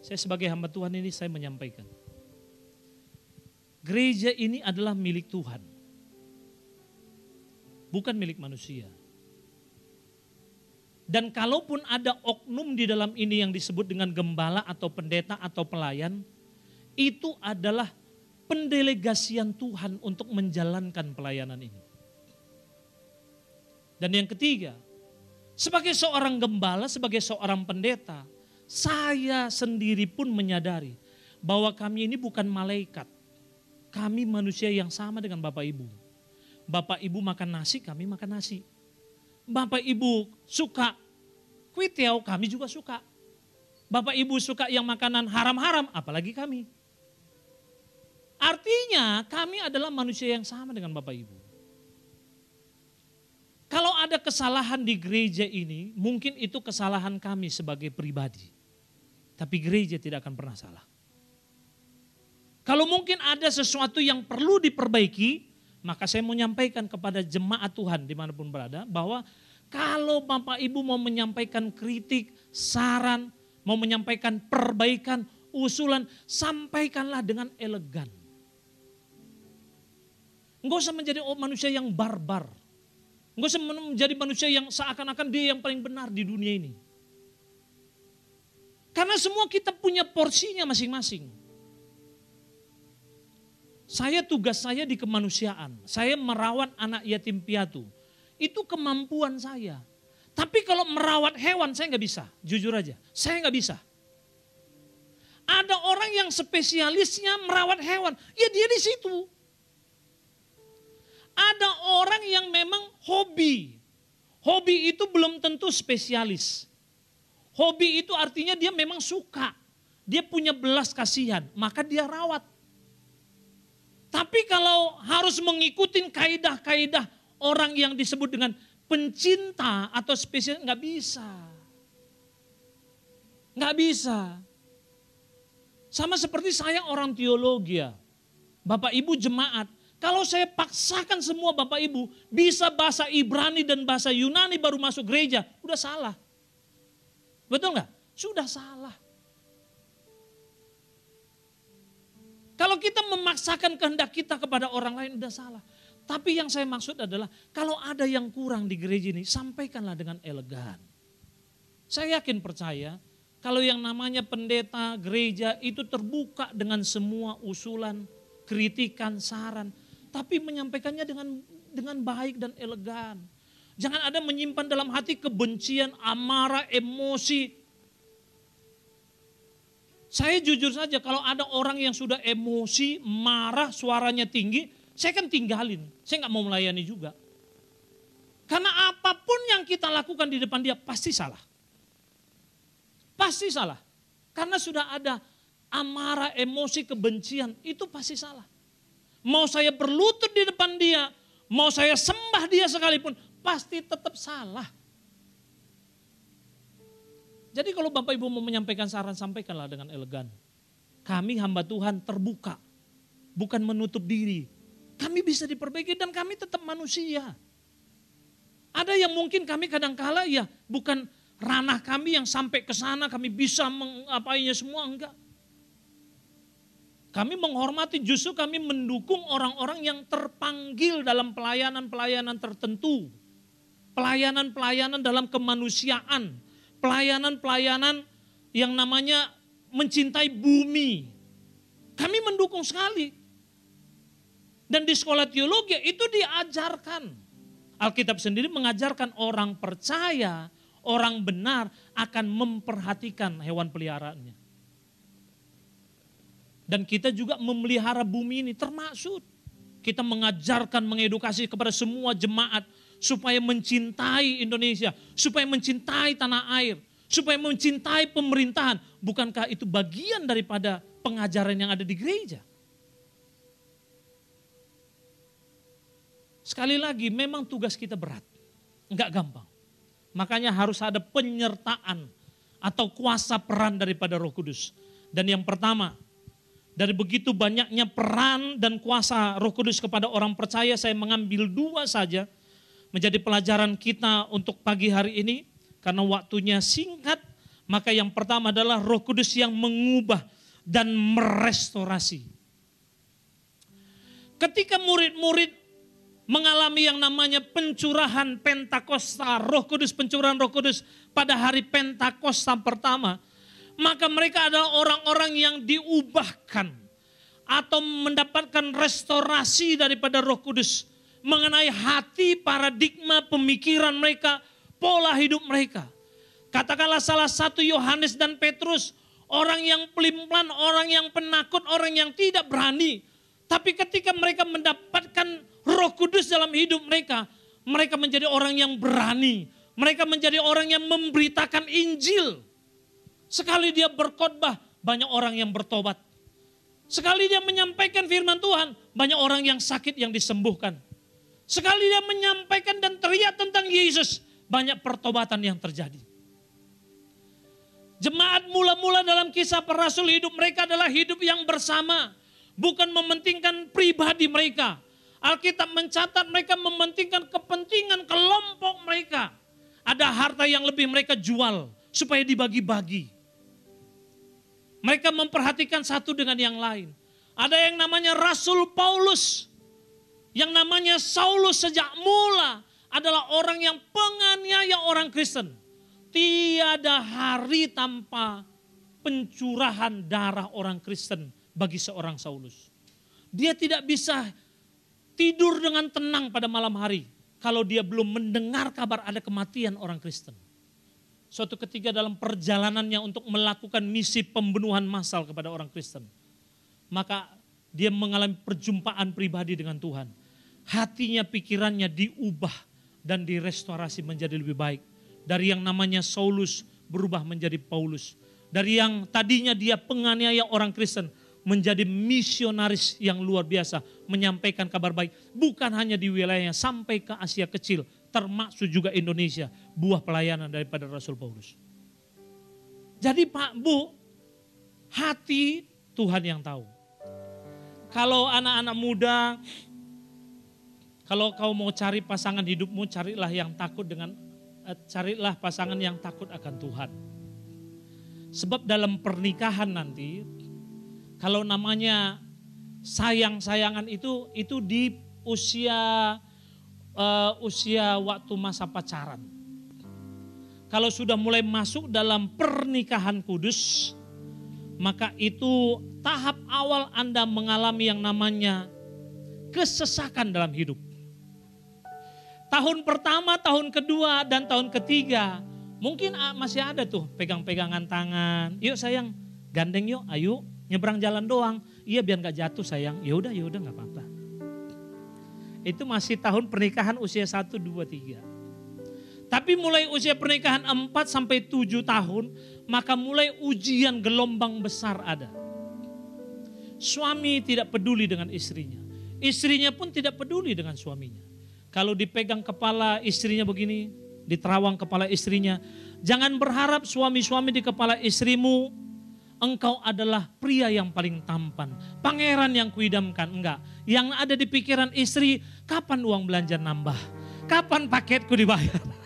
Saya sebagai hamba Tuhan ini saya menyampaikan. Gereja ini adalah milik Tuhan. Bukan milik manusia. Dan kalaupun ada oknum di dalam ini yang disebut dengan gembala atau pendeta atau pelayan, itu adalah pendelegasian Tuhan untuk menjalankan pelayanan ini. Dan yang ketiga, sebagai seorang gembala, sebagai seorang pendeta, saya sendiri pun menyadari bahwa kami ini bukan malaikat. Kami manusia yang sama dengan Bapak Ibu. Bapak Ibu makan nasi, kami makan nasi. Bapak Ibu suka kuitiau, kami juga suka. Bapak Ibu suka yang makanan haram-haram, apalagi kami. Artinya kami adalah manusia yang sama dengan Bapak Ibu. Kalau ada kesalahan di gereja ini, mungkin itu kesalahan kami sebagai pribadi. Tapi gereja tidak akan pernah salah. Kalau mungkin ada sesuatu yang perlu diperbaiki, maka saya mau menyampaikan kepada jemaat Tuhan dimanapun berada, bahwa kalau Bapak Ibu mau menyampaikan kritik, saran, mau menyampaikan perbaikan, usulan, sampaikanlah dengan elegan. Enggak usah menjadi manusia yang barbar. Enggak usah menjadi manusia yang seakan-akan dia yang paling benar di dunia ini. Karena semua kita punya porsinya masing-masing. Tugas saya di kemanusiaan, saya merawat anak yatim piatu. Itu kemampuan saya. Tapi kalau merawat hewan saya nggak bisa, jujur aja. Saya nggak bisa. Ada orang yang spesialisnya merawat hewan, ya dia di situ. Ada orang yang memang hobi. Hobi itu belum tentu spesialis. Hobi itu artinya dia memang suka. Dia punya belas kasihan, maka dia rawat. Tapi kalau harus mengikuti kaidah-kaidah orang yang disebut dengan pencinta atau spesial, nggak bisa. Nggak bisa. Sama seperti saya orang teologi ya. Bapak Ibu jemaat, kalau saya paksakan semua Bapak Ibu bisa bahasa Ibrani dan bahasa Yunani baru masuk gereja, udah salah. Betul nggak? Sudah salah. Kalau kita memaksakan kehendak kita kepada orang lain udah salah. Tapi yang saya maksud adalah kalau ada yang kurang di gereja ini, sampaikanlah dengan elegan. Saya yakin percaya kalau yang namanya pendeta gereja itu terbuka dengan semua usulan, kritikan, saran. Tapi menyampaikannya dengan baik dan elegan. Jangan ada menyimpan dalam hati kebencian, amarah, emosi. Saya jujur saja kalau ada orang yang sudah emosi, marah, suaranya tinggi, saya kan tinggalin. Saya nggak mau melayani juga. Karena apapun yang kita lakukan di depan dia pasti salah. Pasti salah. Karena sudah ada amarah, emosi, kebencian, itu pasti salah. Mau saya berlutut di depan dia, mau saya sembah dia sekalipun, pasti tetap salah. Jadi kalau Bapak Ibu mau menyampaikan saran, sampaikanlah dengan elegan. Kami hamba Tuhan terbuka, bukan menutup diri. Kami bisa diperbaiki dan kami tetap manusia. Ada yang mungkin kami kadang-kala ya bukan ranah kami yang sampai ke sana kami bisa mengapainya semua, enggak. Kami menghormati, justru kami mendukung orang-orang yang terpanggil dalam pelayanan-pelayanan tertentu. Pelayanan-pelayanan dalam kemanusiaan. Pelayanan-pelayanan yang namanya mencintai bumi. Kami mendukung sekali. Dan di sekolah teologi itu diajarkan. Alkitab sendiri mengajarkan orang percaya, orang benar akan memperhatikan hewan peliharaannya. Dan kita juga memelihara bumi ini termasuk. Kita mengajarkan, mengedukasi kepada semua jemaat supaya mencintai Indonesia, supaya mencintai tanah air, supaya mencintai pemerintahan. Bukankah itu bagian daripada pengajaran yang ada di gereja? Sekali lagi, memang tugas kita berat, enggak gampang. Makanya harus ada penyertaan atau kuasa peran daripada Roh Kudus. Dan yang pertama, dari begitu banyaknya peran dan kuasa Roh Kudus kepada orang percaya, saya mengambil dua saja menjadi pelajaran kita untuk pagi hari ini. Karena waktunya singkat, maka yang pertama adalah Roh Kudus yang mengubah dan merestorasi. Ketika murid-murid mengalami yang namanya pencurahan Pentakosta, Roh Kudus, pencurahan Roh Kudus pada hari Pentakosta pertama, maka mereka adalah orang-orang yang diubahkan atau mendapatkan restorasi daripada Roh Kudus mengenai hati, paradigma, pemikiran mereka, pola hidup mereka. Katakanlah salah satu Yohanes dan Petrus, orang yang pelin-pelan, orang yang penakut, orang yang tidak berani. Tapi ketika mereka mendapatkan Roh Kudus dalam hidup mereka, mereka menjadi orang yang berani. Mereka menjadi orang yang memberitakan Injil. Sekali dia berkhotbah, banyak orang yang bertobat. Sekali dia menyampaikan firman Tuhan, banyak orang yang sakit yang disembuhkan. Sekali dia menyampaikan dan teriak tentang Yesus, banyak pertobatan yang terjadi. Jemaat mula-mula dalam kisah para rasul, hidup mereka adalah hidup yang bersama. Bukan mementingkan pribadi mereka. Alkitab mencatat mereka mementingkan kepentingan kelompok mereka. Ada harta yang lebih mereka jual supaya dibagi-bagi. Mereka memperhatikan satu dengan yang lain. Ada yang namanya Rasul Paulus. Yang namanya Saulus sejak mula adalah orang yang penganiaya orang Kristen. Tiada hari tanpa pencurahan darah orang Kristen bagi seorang Saulus. Dia tidak bisa tidur dengan tenang pada malam hari kalau dia belum mendengar kabar ada kematian orang Kristen. Suatu ketika dalam perjalanannya untuk melakukan misi pembunuhan massal kepada orang Kristen, maka dia mengalami perjumpaan pribadi dengan Tuhan. Hatinya, pikirannya diubah dan direstorasi menjadi lebih baik. Dari yang namanya Saulus berubah menjadi Paulus. Dari yang tadinya dia penganiaya orang Kristen menjadi misionaris yang luar biasa, menyampaikan kabar baik bukan hanya di wilayahnya, sampai ke Asia Kecil, termasuk juga Indonesia, buah pelayanan daripada Rasul Paulus. Jadi Pak, Bu, hati Tuhan yang tahu. Kalau anak-anak muda, kalau kau mau cari pasangan hidupmu, carilah pasangan yang takut akan Tuhan. Sebab dalam pernikahan nanti, kalau namanya sayang-sayangan itu di usia waktu masa pacaran. Kalau sudah mulai masuk dalam pernikahan kudus, maka itu tahap awal Anda mengalami yang namanya kesesakan dalam hidup. Tahun pertama, tahun kedua, dan tahun ketiga, mungkin masih ada tuh pegang-pegangan tangan. Yuk sayang, gandeng yuk, ayo nyebrang jalan doang. Iya biar gak jatuh sayang, yaudah gak apa-apa. Itu masih tahun pernikahan usia 1, 2, 3. Tapi mulai usia pernikahan 4 sampai 7 tahun, maka mulai ujian gelombang besar ada. Suami tidak peduli dengan istrinya. Istrinya pun tidak peduli dengan suaminya. Kalau dipegang kepala istrinya begini, diterawang kepala istrinya. Jangan berharap suami-suami di kepala istrimu, engkau adalah pria yang paling tampan. Pangeran yang kuidamkan, enggak. Yang ada di pikiran istri, kapan uang belanja nambah? Kapan paketku dibayar?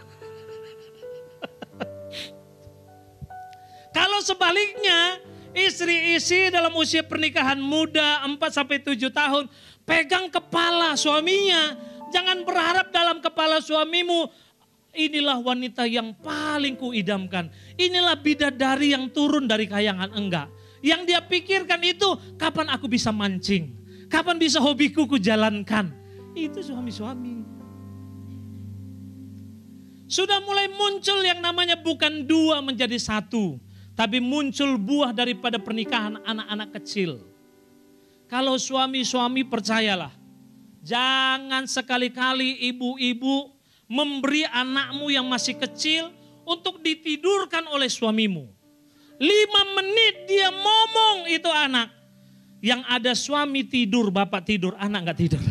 Kalau sebaliknya, istri-istri dalam usia pernikahan muda 4-7 tahun, pegang kepala suaminya. Jangan berharap dalam kepala suamimu, inilah wanita yang paling kuidamkan. Inilah bidadari yang turun dari kayangan, enggak. Yang dia pikirkan itu, kapan aku bisa mancing? Kapan bisa hobiku kujalankan? Itu suami-suami. Sudah mulai muncul yang namanya bukan 2 menjadi 1. Tapi muncul buah daripada pernikahan anak-anak kecil. Kalau suami-suami percayalah, jangan sekali-kali ibu-ibu memberi anakmu yang masih kecil untuk ditidurkan oleh suamimu. 5 menit dia ngomong itu anak. Yang ada suami tidur, bapak tidur, anak gak tidur.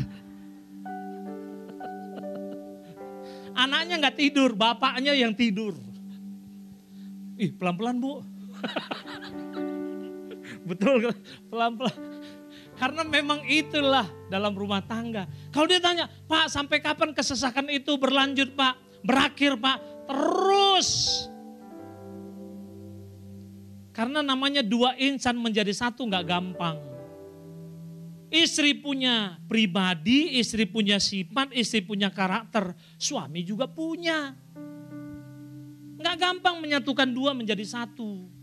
Anaknya gak tidur, bapaknya yang tidur. Ih pelan-pelan bu. Betul, pelan-pelan. Karena memang itulah dalam rumah tangga. Kalau dia tanya, Pak sampai kapan kesesakan itu berlanjut Pak? Berakhir Pak? Terus. Karena namanya 2 insan menjadi 1 gak gampang. Istri punya pribadi, istri punya sifat, istri punya karakter. Suami juga punya. Gak gampang menyatukan 2 menjadi 1.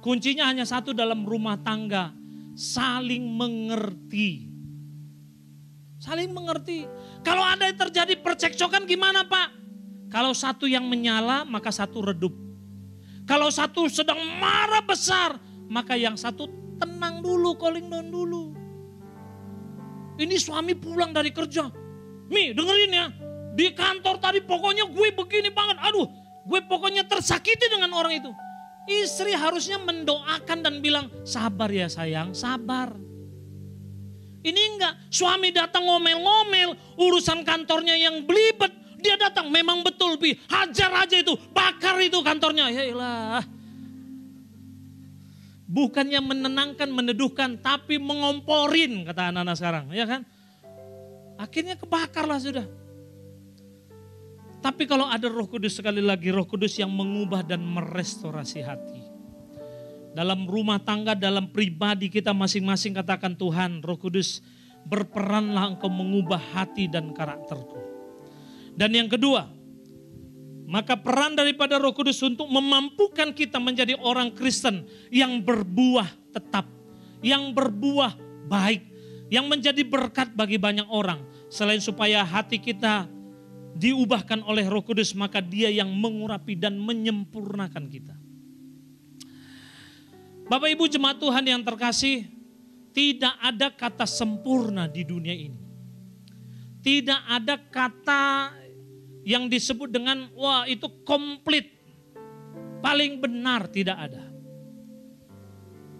Kuncinya hanya 1 dalam rumah tangga. Saling mengerti. Saling mengerti. Kalau ada yang terjadi percekcokan gimana Pak? Kalau 1 yang menyala maka 1 redup. Kalau 1 sedang marah besar maka yang 1 tenang dulu, calling down dulu. Ini suami pulang dari kerja. Mi dengerin ya. Di kantor tadi pokoknya gue begini banget. Aduh gue pokoknya tersakiti dengan orang itu. Istri harusnya mendoakan dan bilang, sabar ya sayang, sabar. Ini enggak, suami datang ngomel-ngomel, urusan kantornya yang belibet. Dia datang, memang betul Bi, hajar aja itu, bakar itu kantornya. Ya ilah. Bukannya menenangkan, meneduhkan, tapi mengomporin kata anak-anak sekarang. Ya kan? Akhirnya kebakarlah sudah. Tapi kalau ada Roh Kudus, sekali lagi Roh Kudus yang mengubah dan merestorasi hati. Dalam rumah tangga, dalam pribadi kita masing-masing katakan Tuhan, Roh Kudus berperanlah engkau mengubah hati dan karakterku. Dan yang kedua, maka peran daripada Roh Kudus untuk memampukan kita menjadi orang Kristen yang berbuah tetap, yang berbuah baik, yang menjadi berkat bagi banyak orang. Selain supaya hati kita diubahkan oleh Roh Kudus, maka Dia yang mengurapi dan menyempurnakan kita. Bapak Ibu jemaat Tuhan yang terkasih, tidak ada kata sempurna di dunia ini. Tidak ada kata yang disebut dengan wah itu komplit, paling benar, tidak ada.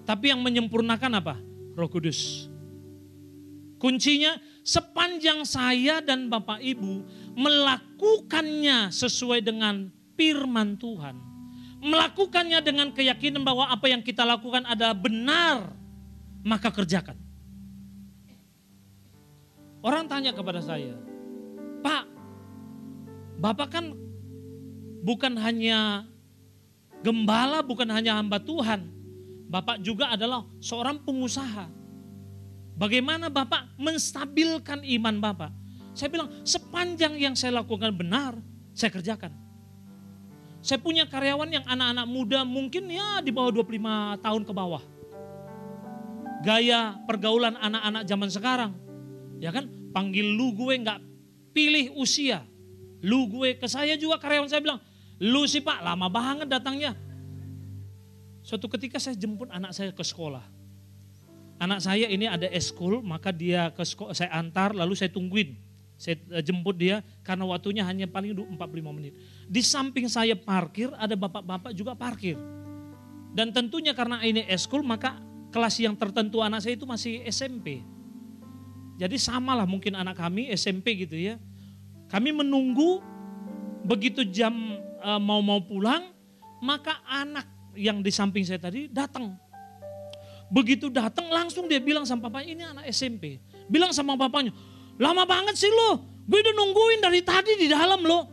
Tapi yang menyempurnakan apa? Roh Kudus. Kuncinya sepanjang saya dan Bapak Ibu melakukannya sesuai dengan firman Tuhan. Melakukannya dengan keyakinan bahwa apa yang kita lakukan adalah benar, maka kerjakan. Orang tanya kepada saya, Pak, Bapak kan bukan hanya Gembala bukan hanya hamba Tuhan. Bapak juga adalah seorang pengusaha. Bagaimana Bapak menstabilkan iman Bapak? Saya bilang, sepanjang yang saya lakukan benar, saya kerjakan. Saya punya karyawan yang anak-anak muda mungkin ya di bawah 25 tahun ke bawah. Gaya pergaulan anak-anak zaman sekarang. Ya kan, panggil lu gue nggak pilih usia. Lu gue, ke saya juga karyawan saya bilang, lu sih Pak lama banget datangnya. Suatu ketika saya jemput anak saya ke sekolah. Anak saya ini ada eskul, maka dia ke sekolah, saya antar lalu saya tungguin. Saya jemput dia karena waktunya hanya paling 45 menit. Di samping saya parkir, ada bapak-bapak juga parkir. Dan tentunya karena ini eskul, maka kelas yang tertentu anak saya itu masih SMP. Jadi samalah mungkin anak kami SMP gitu ya. Kami menunggu begitu jam mau pulang, maka anak yang di samping saya tadi datang. Begitu datang langsung dia bilang sama papanya, ini anak SMP. Bilang sama papanya, lama banget sih lo, gue udah nungguin dari tadi di dalam lo.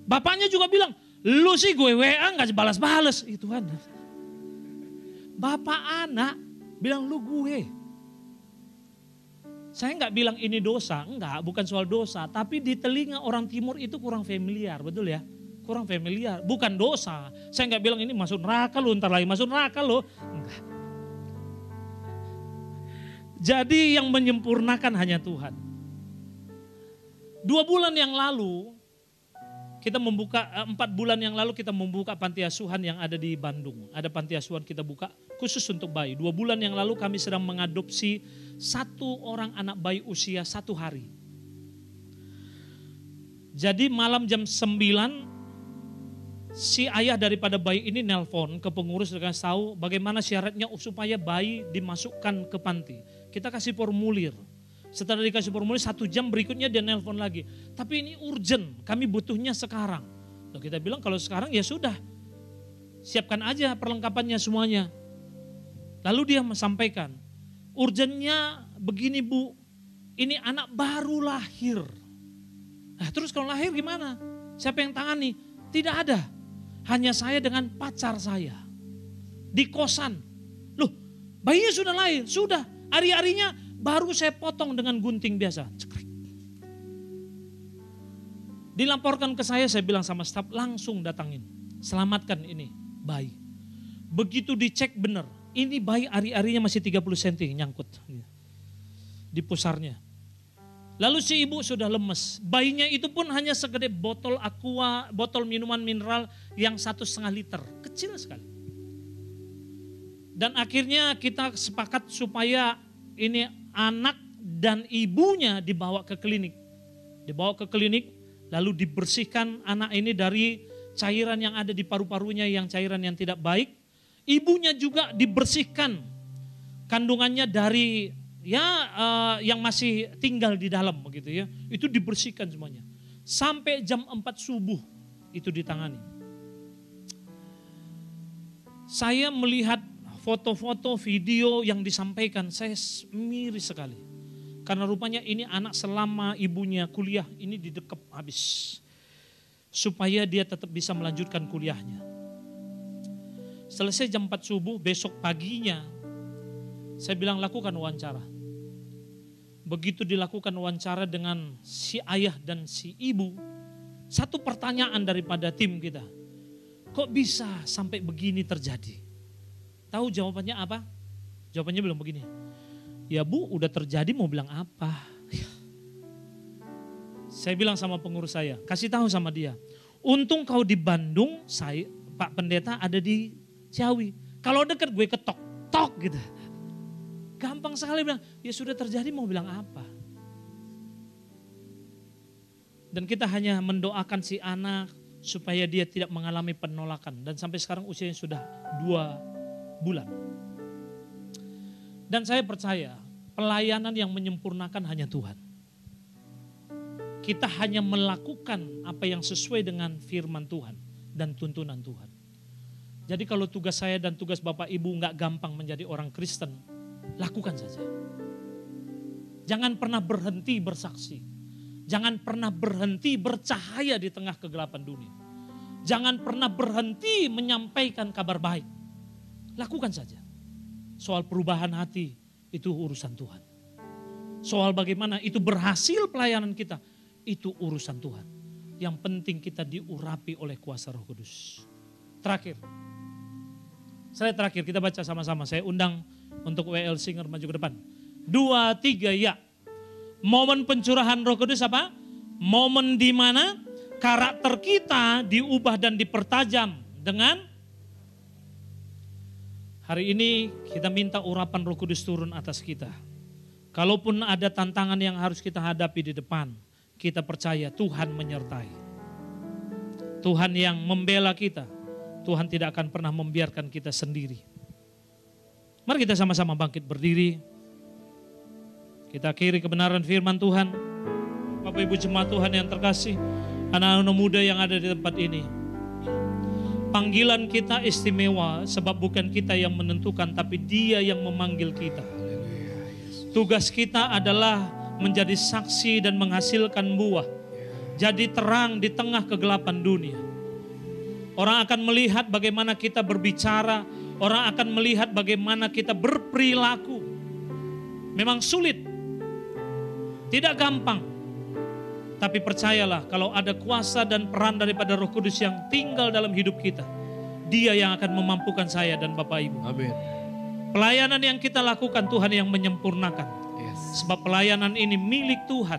Bapaknya juga bilang, lu sih gue WA gak balas-balas. Itu kan. Bapak anak bilang lu gue. Saya nggak bilang ini dosa, enggak, bukan soal dosa. Tapi di telinga orang timur itu kurang familiar, betul ya? Kurang familiar, bukan dosa. Saya nggak bilang ini masuk neraka lo, ntar lagi masuk neraka lo. Enggak. Jadi yang menyempurnakan hanya Tuhan. 2 bulan yang lalu, kita membuka, 4 bulan yang lalu kita membuka panti asuhan yang ada di Bandung. Ada panti asuhan kita buka khusus untuk bayi. 2 bulan yang lalu kami sedang mengadopsi 1 orang anak bayi usia 1 hari. Jadi malam jam 9, si ayah daripada bayi ini nelpon ke pengurus dengan tahu bagaimana syaratnya supaya bayi dimasukkan ke panti. Kita kasih formulir. Setelah dikasih formulir 1 jam berikutnya dia nelpon lagi. Tapi ini urgent, kami butuhnya sekarang. Lalu kita bilang kalau sekarang ya sudah, siapkan aja perlengkapannya semuanya. Lalu dia menyampaikan, urgentnya begini Bu, ini anak baru lahir. Nah terus kalau lahir gimana? Siapa yang tangani? Tidak ada, hanya saya dengan pacar saya. Di kosan. Loh bayinya sudah lahir, sudah. Hari-harinya baru saya potong dengan gunting biasa. Cekrek. Dilaporkan ke saya bilang sama staf langsung datangin. Selamatkan ini bayi. Begitu dicek benar. Ini bayi hari-harinya masih 30 cm nyangkut. Di pusarnya. Lalu si ibu sudah lemes. Bayinya itu pun hanya segede botol aqua, botol minuman mineral yang 1,5 liter. Kecil sekali. Dan akhirnya kita sepakat supaya ini anak dan ibunya dibawa ke klinik. Dibawa ke klinik lalu dibersihkan anak ini dari cairan yang ada di paru-parunya yang cairan yang tidak baik. Ibunya juga dibersihkan kandungannya dari yang masih tinggal di dalam begitu ya. Itu dibersihkan semuanya. Sampai jam 4 subuh itu ditangani. Saya melihat foto-foto, video yang disampaikan, saya miris sekali. Karena rupanya ini anak selama ibunya kuliah, ini didekep habis. Supaya dia tetap bisa melanjutkan kuliahnya. Selesai jam 4 subuh, besok paginya, saya bilang lakukan wawancara. Begitu dilakukan wawancara dengan si ayah dan si ibu, satu pertanyaan daripada tim kita. Kok bisa sampai begini terjadi? Tahu jawabannya apa? Jawabannya bilang begini. Ya Bu, udah terjadi mau bilang apa? Saya bilang sama pengurus saya, kasih tahu sama dia. Untung kau di Bandung, saya Pak Pendeta ada di Ciawi. Kalau dekat gue ketok, tok gitu. Gampang sekali bilang, ya sudah terjadi mau bilang apa? Dan kita hanya mendoakan si anak supaya dia tidak mengalami penolakan. Dan sampai sekarang usianya sudah 2 bulan. Dan saya percaya pelayanan yang menyempurnakan hanya Tuhan. Kita hanya melakukan apa yang sesuai dengan firman Tuhan dan tuntunan Tuhan. Jadi kalau tugas saya dan tugas Bapak Ibu nggak gampang menjadi orang Kristen, lakukan saja. Jangan pernah berhenti bersaksi. Jangan pernah berhenti bercahaya di tengah kegelapan dunia. Jangan pernah berhenti menyampaikan kabar baik. Lakukan saja. Soal perubahan hati itu urusan Tuhan. Soal bagaimana itu berhasil pelayanan kita, itu urusan Tuhan. Yang penting kita diurapi oleh kuasa Roh Kudus. Terakhir, kita baca sama-sama. Saya undang untuk WL Singer maju ke depan. 2, 3, ya. Momen pencurahan Roh Kudus apa? Momen di mana karakter kita diubah dan dipertajam dengan hari ini kita minta urapan Roh Kudus turun atas kita. Kalaupun ada tantangan yang harus kita hadapi di depan, kita percaya Tuhan menyertai. Tuhan yang membela kita. Tuhan tidak akan pernah membiarkan kita sendiri. Mari kita sama-sama bangkit berdiri. Kita akhiri kebenaran firman Tuhan. Bapak Ibu jemaat Tuhan yang terkasih, anak-anak muda yang ada di tempat ini. Panggilan kita istimewa sebab bukan kita yang menentukan, tapi Dia yang memanggil kita. Tugas kita adalah menjadi saksi dan menghasilkan buah. Jadi terang di tengah kegelapan dunia. Orang akan melihat bagaimana kita berbicara, orang akan melihat bagaimana kita berperilaku. Memang sulit, tidak gampang. Tapi percayalah, kalau ada kuasa dan peran daripada Roh Kudus yang tinggal dalam hidup kita, Dia yang akan memampukan saya dan Bapak Ibu. Amin. Pelayanan yang kita lakukan Tuhan yang menyempurnakan. Sebab pelayanan ini milik Tuhan.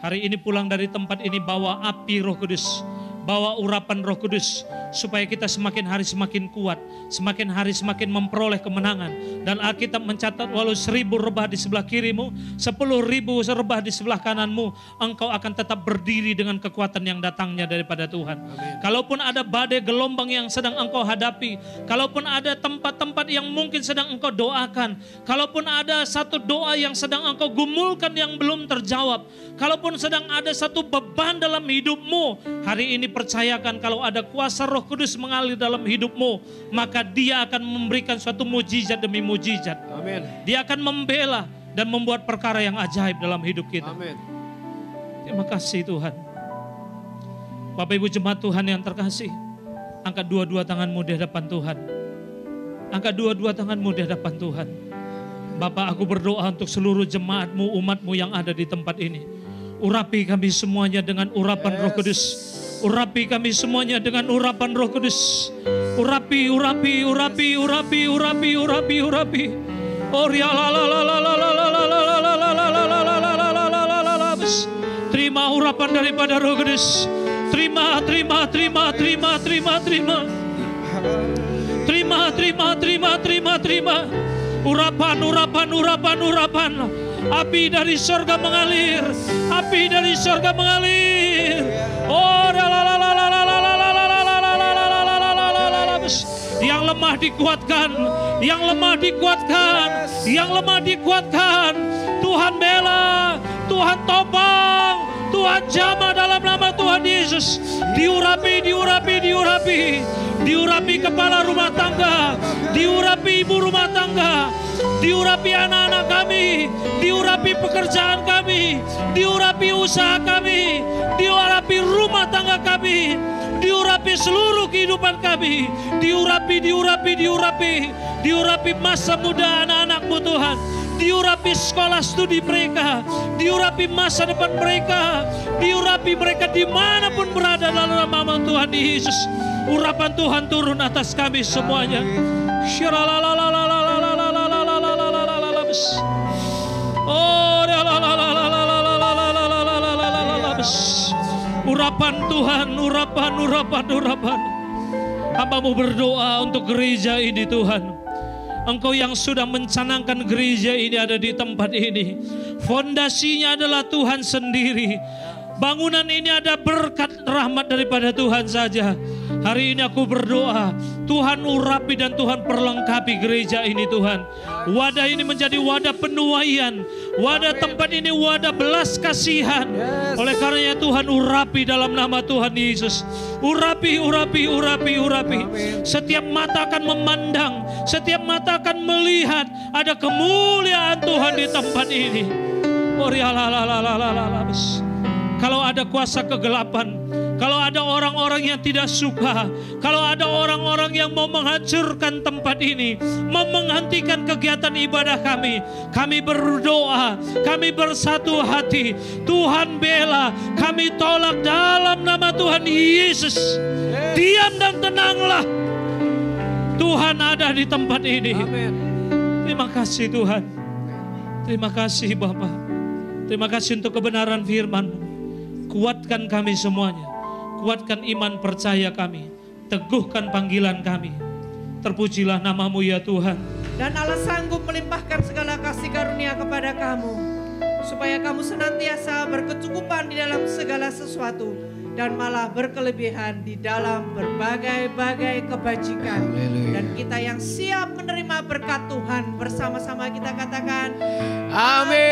Hari ini pulang dari tempat ini bawa api Roh Kudus, bawa urapan Roh Kudus, supaya kita semakin hari semakin kuat, semakin hari semakin memperoleh kemenangan. Dan Alkitab mencatat walau 1000 rebah di sebelah kirimu, 10.000 rebah di sebelah kananmu, engkau akan tetap berdiri dengan kekuatan yang datangnya daripada Tuhan. Amin. Kalaupun ada badai gelombang yang sedang engkau hadapi, kalaupun ada tempat-tempat yang mungkin sedang engkau doakan, kalaupun ada satu doa yang sedang engkau gumulkan yang belum terjawab, kalaupun sedang ada satu beban dalam hidupmu, hari ini percayakan kalau ada kuasa Roh Kudus mengalir dalam hidupmu, maka Dia akan memberikan suatu mujizat demi mujizat. Amin. Dia akan membela dan membuat perkara yang ajaib dalam hidup kita. Amin. Terima kasih Tuhan. Bapak Ibu jemaat Tuhan yang terkasih, angkat dua-dua tanganmu di hadapan Tuhan. Angkat dua-dua tanganmu di hadapan Tuhan. Bapak, aku berdoa untuk seluruh jemaatmu, umatmu yang ada di tempat ini. Urapi kami semuanya dengan urapan Roh Kudus. Urapi kami semuanya dengan urapan Roh Kudus. Urapi. Terima urapan daripada Roh Kudus. Terima. Urapan. Api dari surga mengalir. Oh, yang lemah dikuatkan. Tuhan bela, Tuhan topang, Tuhan jamah dalam nama Tuhan Yesus. Diurapi. Diurapi kepala rumah tangga, diurapi ibu rumah tangga, diurapi anak-anak kami, diurapi pekerjaan kami, diurapi usaha kami, diurapi rumah tangga kami, diurapi seluruh kehidupan kami, diurapi masa muda anak-anakmu Tuhan, diurapi sekolah studi mereka, diurapi masa depan mereka, diurapi mereka dimanapun berada dalam nama Tuhan Yesus. Urapan Tuhan turun atas kami semuanya. Urapan Tuhan, urapan. Hamba-Mu berdoa untuk gereja ini Tuhan. Engkau yang sudah mencanangkan gereja ini ada di tempat ini. Fondasinya adalah Tuhan sendiri. Bangunan ini ada berkat rahmat daripada Tuhan saja. Hari ini aku berdoa, Tuhan urapi dan Tuhan perlengkapi gereja ini Tuhan. Wadah ini menjadi wadah penuaian. Wadah tempat ini wadah belas kasihan. Oleh karenanya Tuhan urapi dalam nama Tuhan Yesus. Urapi. Setiap mata akan memandang, setiap mata akan melihat ada kemuliaan Tuhan di tempat ini. Kalau ada kuasa kegelapan, kalau ada orang-orang yang tidak suka, kalau ada orang-orang yang mau menghancurkan tempat ini, mau menghentikan kegiatan ibadah kami berdoa, kami bersatu hati. Tuhan bela, kami tolak dalam nama Tuhan Yesus. Diam dan tenanglah. Tuhan ada di tempat ini. Terima kasih Tuhan. Terima kasih Bapa. Terima kasih untuk kebenaran firman-Mu. Kuatkan kami semuanya. Kuatkan iman percaya kami. Teguhkan panggilan kami. Terpujilah nama-Mu ya Tuhan. Dan Allah sanggup melimpahkan segala kasih karunia kepada kamu, supaya kamu senantiasa berkecukupan di dalam segala sesuatu, dan malah berkelebihan di dalam berbagai-bagai kebajikan. Dan kita yang siap menerima berkat Tuhan, bersama-sama kita katakan, Amin.